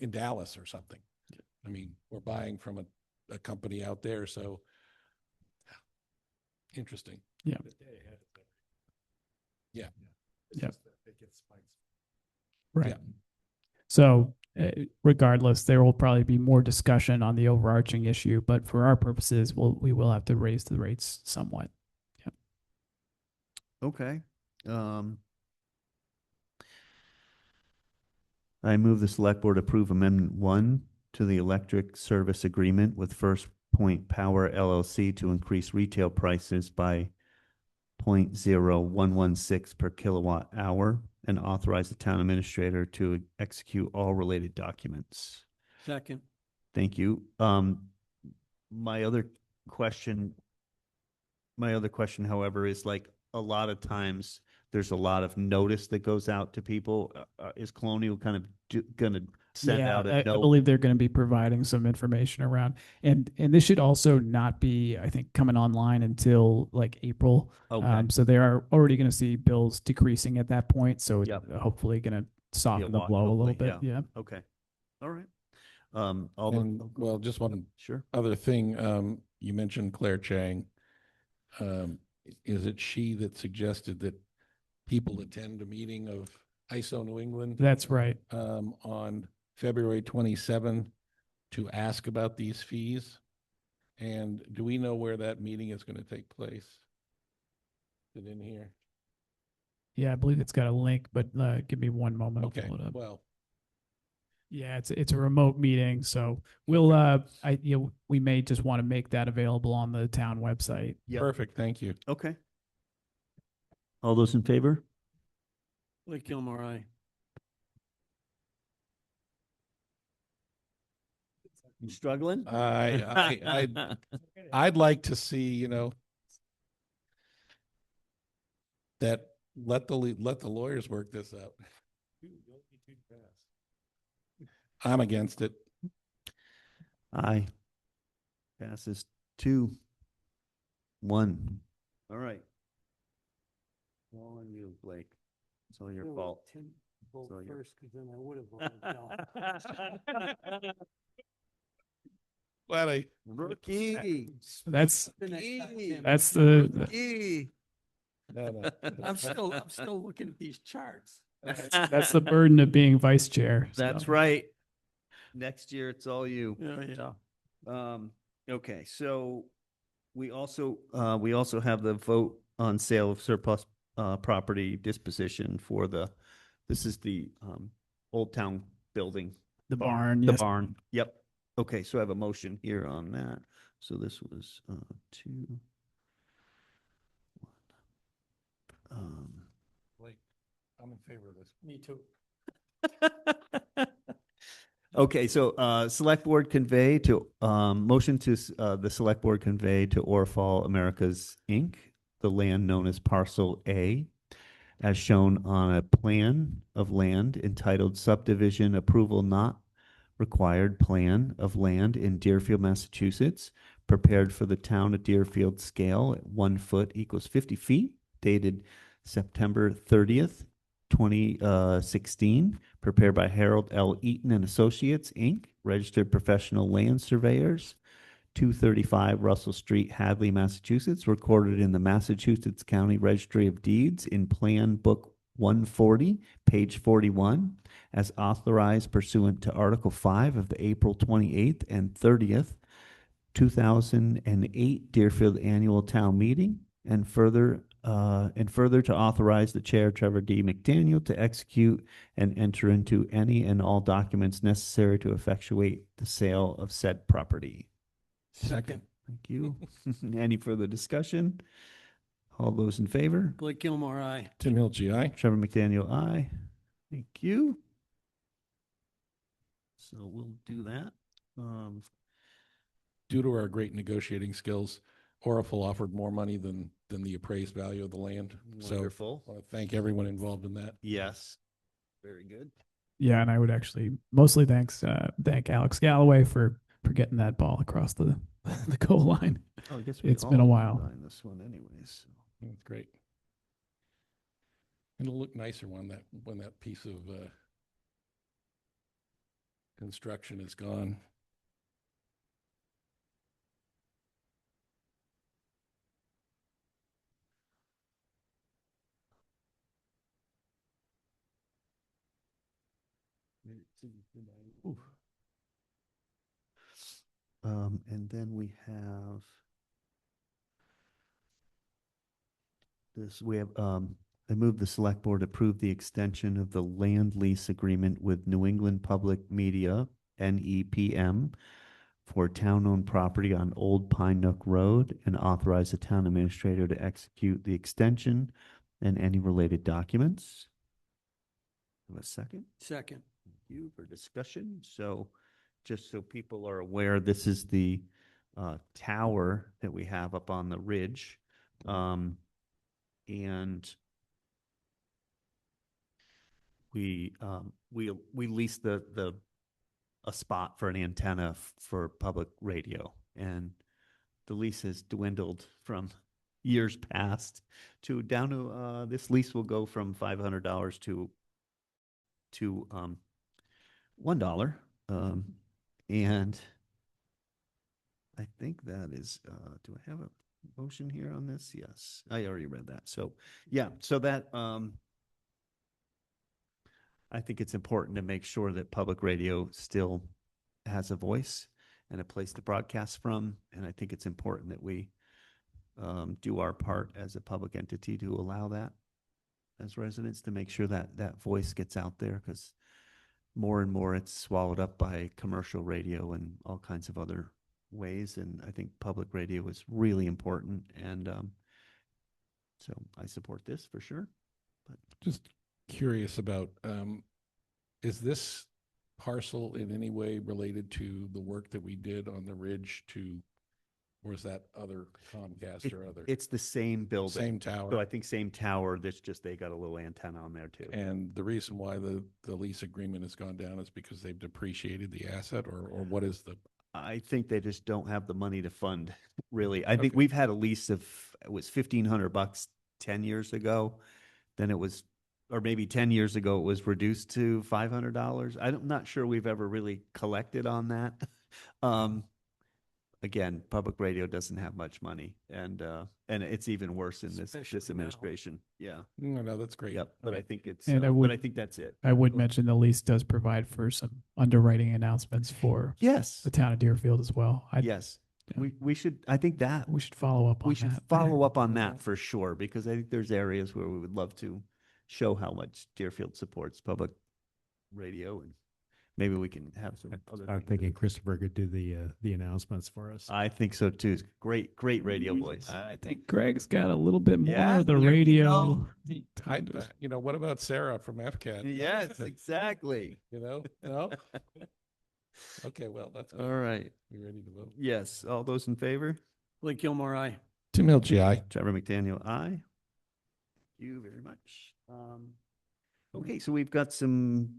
in Dallas or something. I mean, we're buying from a company out there, so interesting. Yeah. Yeah. Yep. Right. Yeah. So regardless, there will probably be more discussion on the overarching issue, but for our purposes, we will have to raise the rates somewhat. Okay. I move the select board approve amendment 1 to the electric service agreement with First Point Power LLC to increase retail prices by 0.0116 per kilowatt hour and authorize the town administrator to execute all related documents. Second. Thank you. My other question, however, is like a lot of times there's a lot of notice that goes out to people. Is Colonial kind of going to send out a I note? believe they're going to be providing some information around, and this should also not be, I think, coming online until like April. Okay. So they are already going to see bills decreasing at that point. So Yep. hopefully going to soften the wash, blow a little hopefully, bit. Yeah. Okay. All right. All the, And, well, just one sure. other thing, you mentioned Claire Chang. Is it she that suggested that people attend a meeting of ISO New England That's right. on February 27 to ask about these fees? And do we know where that meeting is going to take place? Is it in here? Yeah, I believe it's got a link, but give me one moment. I'll Okay, pull it up. well, Yeah, it's a remote meeting, so we'll we may just want to make that available on the town website. Yep. perfect, thank you. Okay. All those in favor? Blake Gilmore, aye. You struggling? I'd like to see, that let the lawyers work this out. I'm against it. Aye. Passes 2-1. All right. All on you, Blake. It's all your We'll let fault. Tim vote It's all your- first, because then I would have voted no. Glad I, Rookie. That's The next time, Tim. that's the Rookie. no. I'm still looking at these charts. that's the burden of being vice chair. That's so. right. Next year, it's all you. Yeah. Okay, so we also have the vote on sale of surplus property disposition for this is the Old Town building. The barn. The Yes. barn. Yep. Okay, so I have a motion here on that. So this was 2. Blake, I'm in favor of this. Me too. Okay, so select board convey to motion to the select board convey to Orfall Americas Inc. the land known as Parcel A, as shown on a plan of land entitled Subdivision Approval Not Required Plan of Land in Deerfield, Massachusetts, prepared for the town of Deerfield scale at 1 foot equals 50 feet, dated September 30th, 2016, prepared by Harold L. Eaton and Associates, Inc., registered professional land surveyors, 235 Russell Street, Hadley, Massachusetts, recorded in the Massachusetts County Registry of Deeds in Plan Book 140, page 41, as authorized pursuant to Article 5 of the April 28th and 30th, 2008 Deerfield Annual Town Meeting, and further to authorize the chair, Trevor D. McDaniel, to execute and enter into any and all documents necessary to effectuate the sale of said property. Second. Thank you. Any further discussion? All those in favor? Blake Gilmore, aye. Tim Hilton, aye. Trevor McDaniel, aye. Thank you. So we'll do that. Due to our great negotiating skills, Orifel offered more money than the appraised value of the land. Wonderful. So I want to thank everyone involved in that. Yes. Very good. Yeah, and I would actually mostly thank Alex Galloway for getting that ball across the the goal line. Oh, I guess It's been a while. on this one anyways. That's great. It'll look nicer when that piece of construction is gone. Oof. And then we have this, I move the select board approve the extension of the land lease agreement with New England Public Media, NEPM, for town-owned property on Old Pine Nook Road, and authorize the town administrator to execute the extension and any related documents. Have a second? Second. Thank you for discussion. So just so people are aware, this is the tower that we have up on the ridge. And we leased a spot for an antenna for public radio, and the lease has dwindled from years past to down to this lease will go from $500 to $1. And I think that is, do I have a motion here on this? Yes, I already read that. So, yeah, so that, I think it's important to make sure that public radio still has a voice and a place to broadcast from. And I think it's important that we do our part as a public entity to allow that as residents, to make sure that that voice gets out there, because more and more it's swallowed up by commercial radio and all kinds of other ways. And I think public radio is really important. And so I support this for sure. But Just curious about, is this parcel in any way related to the work that we did on the ridge or is that other Comcast or other? it's the same building. Same tower. So I think same tower, that's just, they got a little antenna on there too. And the reason why the lease agreement has gone down is because they've depreciated the asset, or what is the? I think they just don't have the money to fund, really. I think Okay. we've had a lease of, it was $1,500 10 years ago. Then it was, or maybe 10 years ago, it was reduced to $500. I'm not sure we've ever really collected on that. Again, public radio doesn't have much money, and it's even worse in this Especially now. administration. Yeah. No, that's great. Yep. But I Okay. think it's, And I but would- I think that's it. I would mention the lease does provide for some underwriting announcements for Yes. the town of Deerfield as well. Yes. yeah. We should, I think that We should follow up on we should that. follow up on that for sure, because I think there's areas where we would love to show how much Deerfield supports public radio, and maybe we can have some other. I'm things thinking that- Christopher could do the announcements for us. I think so too. Great radio voice. I think Greg's got a little bit more Yeah, of the there you radio. go. What about Sarah from FCAT? Yes, exactly. No? Okay, well, that's good. All right. We ready to vote? Yes. All those in favor? Blake Gilmore, aye. Tim Hilton, aye. Trevor McDaniel, aye. Thank you very much. Okay, so we've got some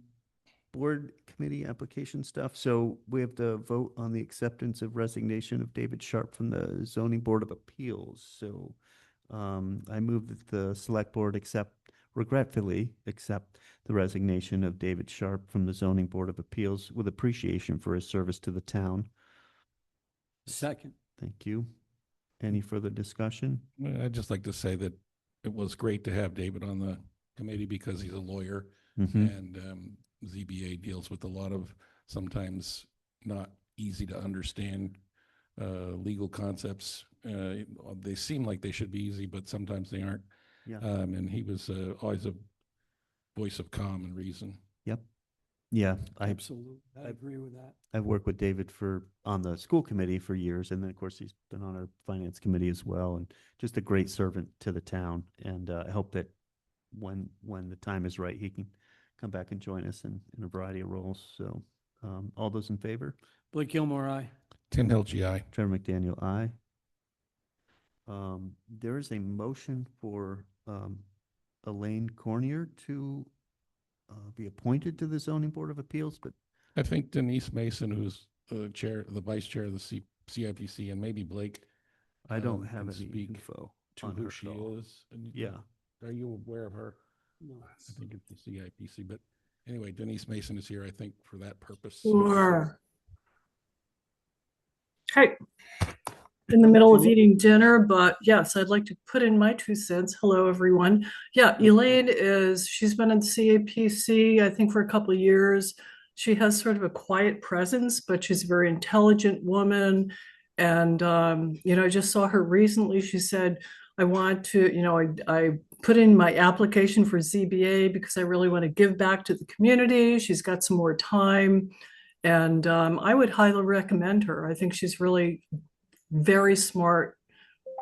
board committee application stuff. So we have to vote on the acceptance of resignation of David Sharp from the Zoning Board of Appeals. So I move that the select board regretfully accept the resignation of David Sharp from the Zoning Board of Appeals with appreciation for his service to the town. Second. Thank you. Any further discussion? I'd just like to say that it was great to have David on the committee because he's a lawyer, Mhm. and ZBA deals with a lot of sometimes not easy to understand legal concepts. They seem like they should be easy, but sometimes they aren't. Yeah. And he was always a voice of calm and reason. Yep. Yeah, Absolutely. I agree with that. I've worked with David on the school committee for years, and then, of course, he's been on our finance committee as well, and just a great servant to the town. And I hope that when the time is right, he can come back and join us in a variety of roles. So, all those in favor? Blake Gilmore, aye. Tim Hilge, aye. Trevor McDaniel, aye. There is a motion for Elaine Cornier to be appointed to the Zoning Board of Appeals, but I think Denise Mason, who's the vice chair of the CIPC, and maybe Blake. I don't can have any speak info to on who her she at all. is. And Yeah. Are you aware of her? No. I think it's the CIPC, but anyway, Denise Mason is here, I think, for that purpose. Sure. Hey, in the middle of eating dinner, but yes, I'd like to put in my 2 cents. Hello, everyone. Yeah, Elaine she's been in CAPC, I think, for a couple of years. She has sort of a quiet presence, but she's a very intelligent woman. And, I just saw her recently. She said, I want to, I put in my application for ZBA because I really want to give back to the community. She's got some more time. And I would highly recommend her. I think she's really very smart,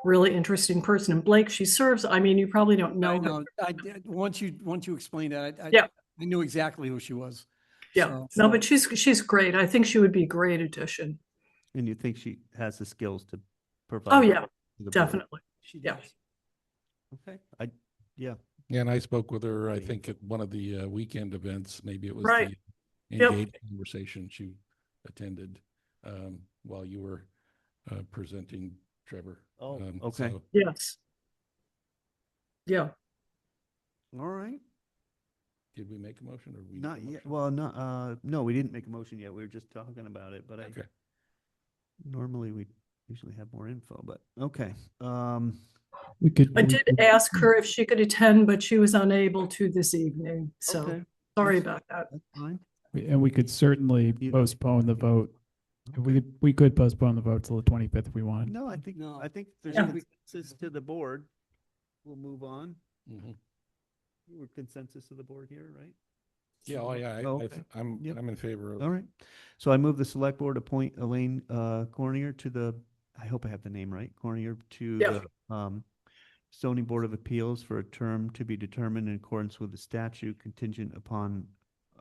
really interesting person. And Blake, she serves, I mean, you probably don't know I her. know. Once you explained that, Yeah. I knew exactly who she was. Yeah, So- no, but she's great. I think she would be a great addition. And you think she has the skills to provide? Oh, yeah, to the board? definitely. She Yeah. does. Okay, yeah, Yeah, and I spoke with her, I think, at one of the weekend events. Maybe it was Right. the Yep. Engage conversation she attended while you were presenting, Trevor. Oh, okay. so- Yes. Yeah. all right. Did we make a motion or we? Not yet, well, no, we didn't make a motion yet. We were just talking about it, but Okay. normally we usually have more info, but okay. We could. I we did could- ask her if she could attend, but she was unable to this evening. So Okay, sorry That's- about that. that's fine. And we could certainly You- postpone the vote. We could postpone the vote till the 25th if we wanted. No, I No. think there's Yeah. consensus to the board. We'll move on. Mhm. We're consensus of the board here, right? Yeah, oh, yeah, Oh, okay. Yep. I'm in favor of. All right. So I move the select board appoint Elaine Cornier to the, I hope I have the name right, Cornier to Yeah. the zoning board of appeals for a term to be determined in accordance with the statute contingent upon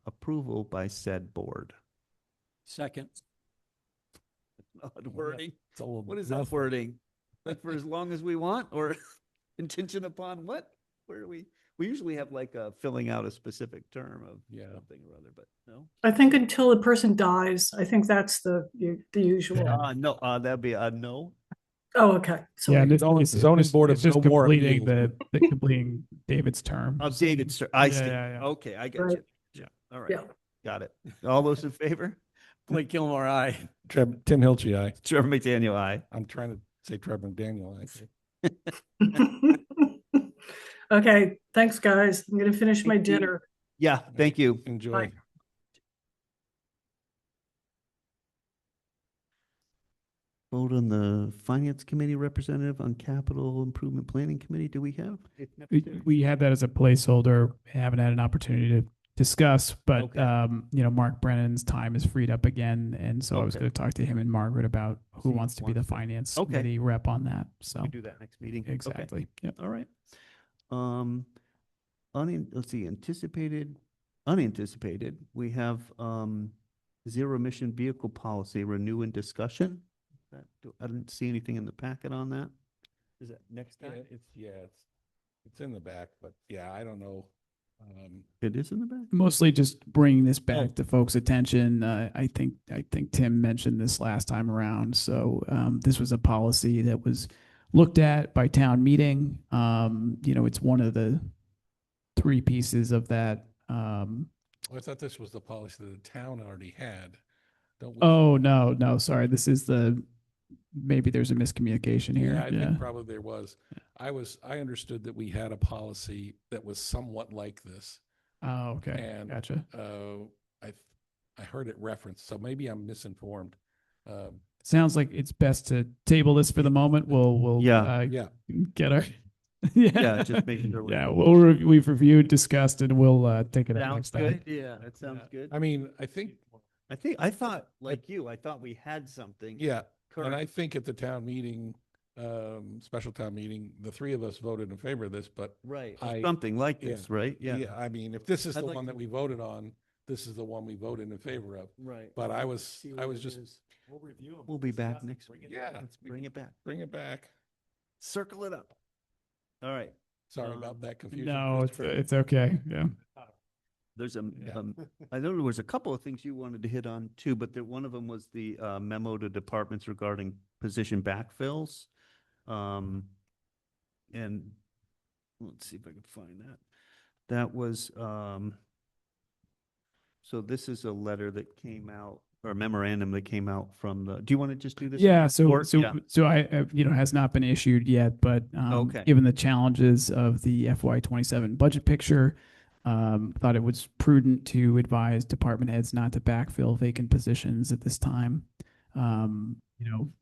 approval by said board. Second. Odd wording. It's a little What is that rough. wording? Like for as long as we want or contingent upon what? Where do we usually have like filling out a specific term of Yeah. something or other, but no. I think until the person dies, I think that's the usual. Yeah. No, that'd be a no. Oh, okay. So Yeah, and it's Zoning- it's zoning just- board it's of just no more completing appeals. completing David's term. Of David, sir. I see. Yeah. Okay, I got Right. you. Yeah. All right. Yeah. Got it. All those in favor? Blake Gilmore, aye. Tim Hilche, aye. Trevor McDaniel, aye. I'm trying to say Trevor McDaniel, aye. Okay, thanks, guys. I'm gonna finish my Thank you. dinner. Yeah, thank you. Enjoy. Bye. Vote on the finance committee representative on capital improvement planning committee. Do we have? We had that as a placeholder. Haven't had an opportunity to discuss, but Okay. Mark Brennan's time is freed up again, and so I was Okay. going to talk to him and Margaret about who See wants to be the wants to- finance Okay. committee rep on that. So We do that next meeting. Okay. exactly. Yep. All right. Let's see, unanticipated, we have, zero emission vehicle policy renew and discussion. I didn't see anything in the packet on that. Is that next Yeah, time? it's in the back, but yeah, I don't know. It is in the back? Mostly just bringing this Oh. back to folks' attention. I think Tim mentioned this last time around. So this was a policy that was looked at by town meeting. It's one of the three pieces of that. I thought this was the policy that the town already had. Don't we? Oh, no, sorry. This is the maybe there's a miscommunication here. Yeah, I think probably there was. I understood that we had a policy that was somewhat like this. Oh, okay. And Gotcha. I heard it referenced, so maybe I'm misinformed. Sounds like it's best to table this for the moment. We'll Yeah. Yeah, get our Yeah, just making sure. yeah, we've reviewed, discussed, and we'll take it up Sounds next time. good. Yeah, that sounds good. I mean, I think, I thought, like you, I thought we had something. yeah, and I Correct. think at the town meeting, special town meeting, the three of us voted in favor of this, but Right. I- Something like this, yeah. right? Yeah. yeah, I mean, if this is I'd the like one to- that we voted on, this is the one we voted in favor of. Right. But I was just, We'll review them. We'll be back next week. yeah, Let's bring it back. bring it back. Circle it up. All right. Sorry Um, about that confusion. No, Christopher. it's okay. Yeah. There's Yeah. I know there was a couple of things you wanted to hit on too, but one of them was the memo to departments regarding position backfills. And let's see if I can find that. That was, so this is a letter that came out, or a memorandum that came out from the, do you want to just do this? Yeah, so Or- so yeah. so I has not been issued yet, but Okay. given the challenges of the FY27 budget picture, thought it was prudent to advise department heads not to backfill vacant positions at this time.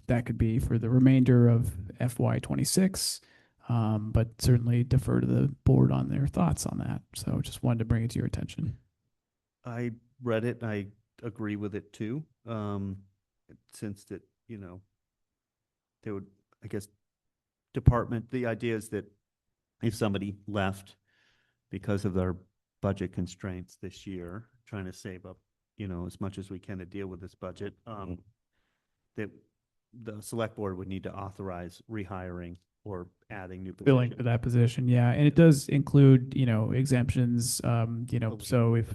That could be for the remainder of FY26, but certainly defer to the board on their thoughts on that. So just wanted to bring it to your attention. I read it and I agree with it too. Since that, they would, I guess, the idea is that if somebody left because of their budget constraints this year, trying to save up, as much as we can to deal with this budget, that the select board would need to authorize rehiring or adding new Filling positions. for that position, yeah, and it does include, exemptions, Okay. so if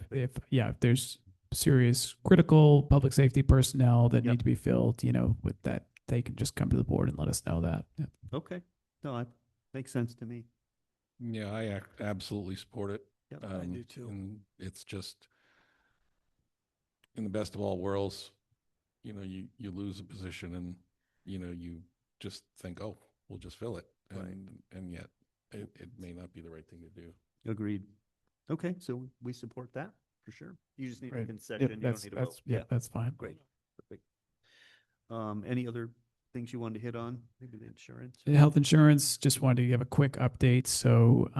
there's serious critical public safety personnel that Yep. need to be filled, with that, they can just come to the board and let us know that. Yeah. Okay, no, that makes sense to me. Yeah, I absolutely support it. Yep. I do too. And it's just, in the best of all worlds, you lose a position and, you just think, oh, we'll just fill it. Right. And yet it may not be the right thing to do. Agreed. Okay, so we support that for sure. You just need a Right. concession. Yep, You don't that's, need a vote. that's fine. Great. Perfect. Any other things you wanted to hit on? Maybe the insurance? The health insurance, just wanted to give a quick update. So,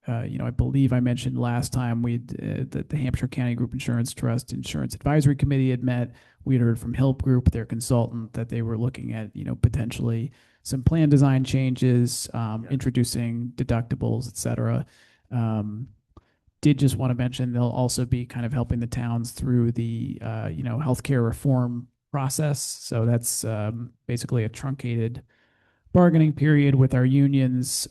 I believe I mentioned last time that the Hampshire County Group Insurance Trust Insurance Advisory Committee had met. We'd heard from Hilp Group, their consultant, that they were looking at, potentially some plan design changes, introducing deductibles, et cetera. Did just want to mention they'll also be kind of helping the towns through the, healthcare reform process. So that's basically a truncated bargaining period with our unions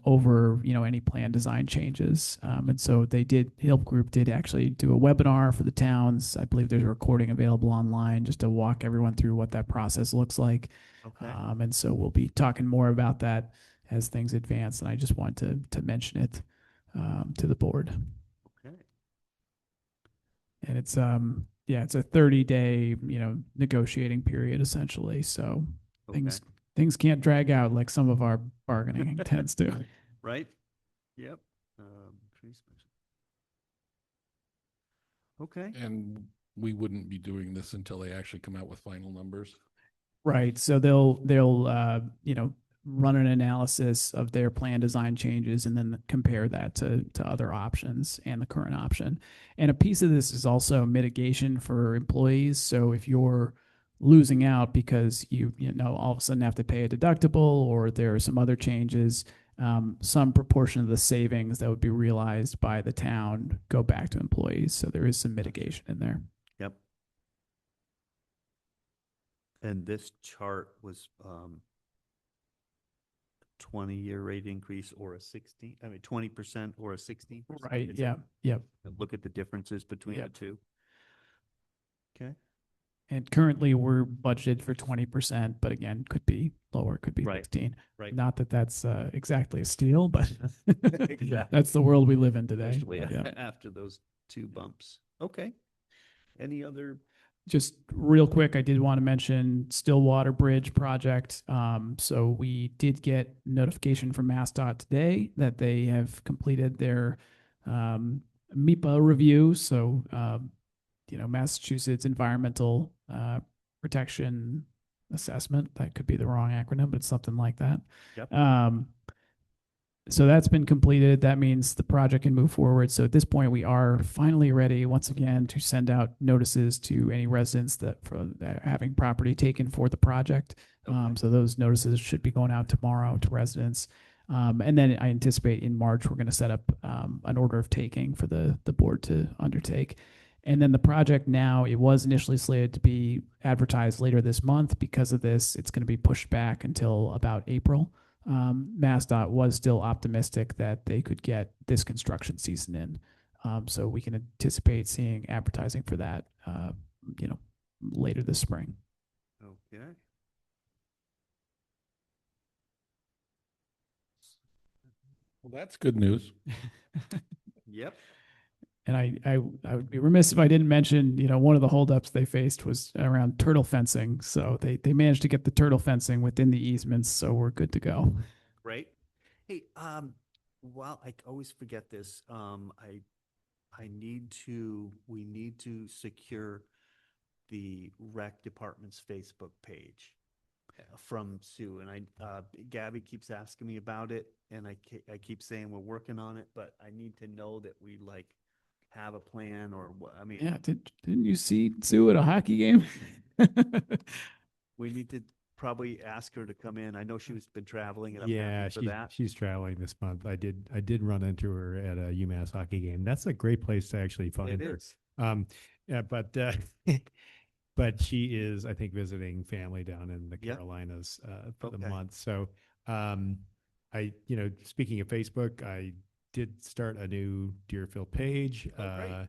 over, any plan design changes. And so Hilp Group did actually do a webinar for the towns. I believe there's a recording available online just to walk everyone through what that process looks like. Okay. And so we'll be talking more about that as things advance. And I just wanted to mention it to the board. Okay. And it's it's a 30-day, negotiating period essentially. So things can't drag out like some of our bargaining tends to. Right? Yep. Tree special. Okay. And we wouldn't be doing this until they actually come out with final numbers. Right. So they'll run an analysis of their plan design changes and then compare that to other options and the current option. And a piece of this is also mitigation for employees. So if you're losing out because you all of a sudden have to pay a deductible or there are some other changes, some proportion of the savings that would be realized by the town go back to employees. So there is some mitigation in there. Yep. And this chart was 20-year rate increase or a 20% or a 16%. Right. Is Yeah. it? Yep. Look at the differences between the Yep. two. Okay. And currently we're budgeted for 20%, but again, could be lower, could be Right. 16. Right. Not that that's exactly a steal, but Exactly. that's the world we live in today. Especially Yeah. after those two bumps. Okay. Any other just real quick, I did want to mention Stillwater Bridge project. So we did get notification from MassDOT today that they have completed their MEPA review. So, Massachusetts Environmental Protection Assessment. That could be the wrong acronym, but it's something like that. Yep. So that's been completed. That means the project can move forward. So at this point, we are finally ready once again to send out notices to any residents that are having property taken for the project. Okay. So those notices should be going out tomorrow to residents. And then I anticipate in March, we're going to set up an order of taking for the board to undertake. And then the project now, it was initially slated to be advertised later this month. Because of this, it's going to be pushed back until about April. MassDOT was still optimistic that they could get this construction season in. So we can anticipate seeing advertising for that, later this spring. Okay. Well, that's good news. Yep. And I would be remiss if I didn't mention, one of the holdups they faced was around turtle fencing. So they managed to get the turtle fencing within the easements, so we're good to go. Great. Hey, well, I always forget this. We need to secure the rec department's Facebook page from Sue, and Gabby keeps asking me about it, and I keep saying we're working on it, but I need to know that we have a plan, or what. I mean, Yeah, didn't you see Sue at a hockey game? we need to probably ask her to come in. I know she's been traveling, and I'm Yeah, happy for that. she's traveling this month. I did run into her at a UMass hockey game. That's a great place to actually find It her. is. Yeah, but she is, I think, visiting family down in the Yep. Carolinas for the Okay. month. So, speaking of Facebook, I did start a new Deerfield page. Oh, great.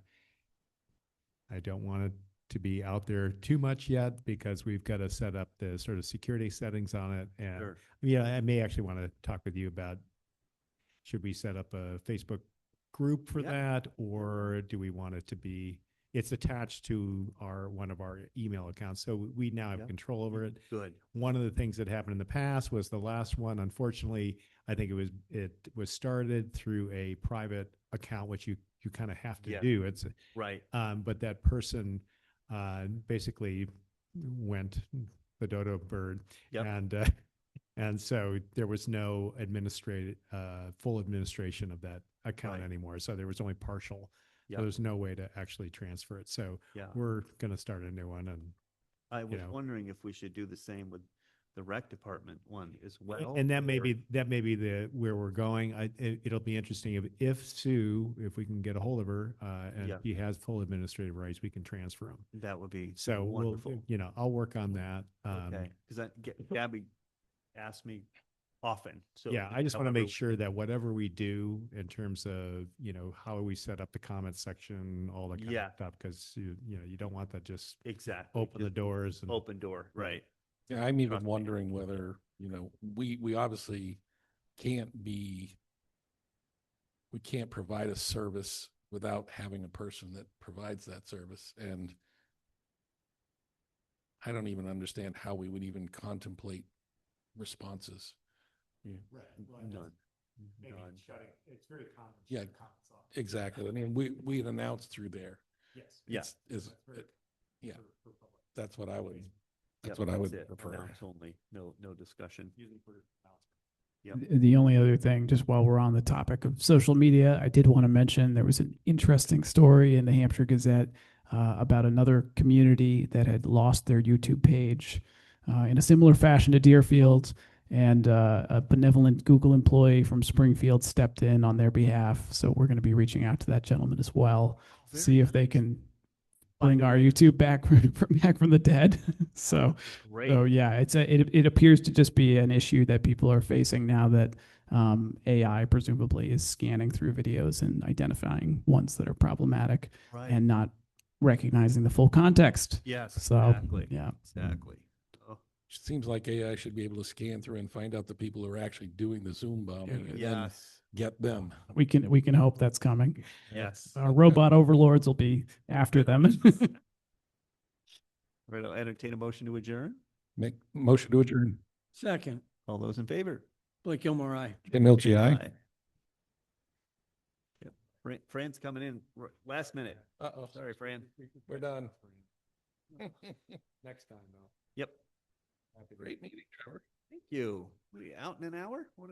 I don't want it to be out there too much yet because we've got to set up the sort of security settings on it. And Sure. I may actually want to talk with you about, should we set up a Facebook group for Yeah. that, or do we want it to be, it's attached to one of our email accounts, so we now have Yeah. control over it. Good. One of the things that happened in the past was the last one, unfortunately, I think it was started through a private account, which you kind of have to Yeah. do. It's Right. but that person basically went the dodo bird, Yep. and so there was no full administration of that account Right. anymore. So there was only partial. Yep. So there's no way to actually transfer it. So Yeah. we're going to start a new one. And I was know. wondering if we should do the same with the rec department one as well. and that may or- be where we're going. It'll be interesting if Sue, if we can get a hold of her, and Yeah. she has full administrative rights, we can transfer them. That would be So wonderful. I'll work on that. Okay, because Gabby asked me often, so. Yeah, I just want to make however- sure that whatever we do in terms of, how we set up the comment section, all that kind Yeah. of stuff, because you don't want that just Exactly. open the just doors and Open door, right. Yeah, I'm even Trust me. wondering whether, we obviously we can't provide a service without having a person that provides that service. And I don't even understand how we would even contemplate responses. None. None. It's very common. Yeah, exactly. I mean, we had announced through there. Yes. Yeah. Yeah, that's what I would, Yep, that's what I would it. prefer. Announce only, no discussion. Yep. The only other thing, just while we're on the topic of social media, I did want to mention there was an interesting story in the Hampshire Gazette about another community that had lost their YouTube page in a similar fashion to Deerfield. And a benevolent Google employee from Springfield stepped in on their behalf. So we're going to be reaching out to that gentleman as well, Very see if they nice. can Find bring a our way. YouTube back from the dead. So Great. so yeah, it appears to just be an issue that people are facing now that AI presumably is scanning through videos and identifying ones that are problematic Right. and not recognizing the full context. Yes, So exactly. yeah, Exactly. Oh, Seems like AI should be able to scan through and find out the people who are actually doing the Zoom bombing and then yes, get them. we can hope that's coming. yes. Robot overlords will be after them. Right, I'll entertain a motion to adjourn. Make motion to adjourn. Second, All those in favor? Blake Gilmore, aye. Tim Milchi, aye. Aye. Yep. Fran's coming in last minute. Uh-oh. Sorry, Fran. We're done. Next time, though. Yep. Great meeting, Trevor. Thank you. We out in an hour? What about?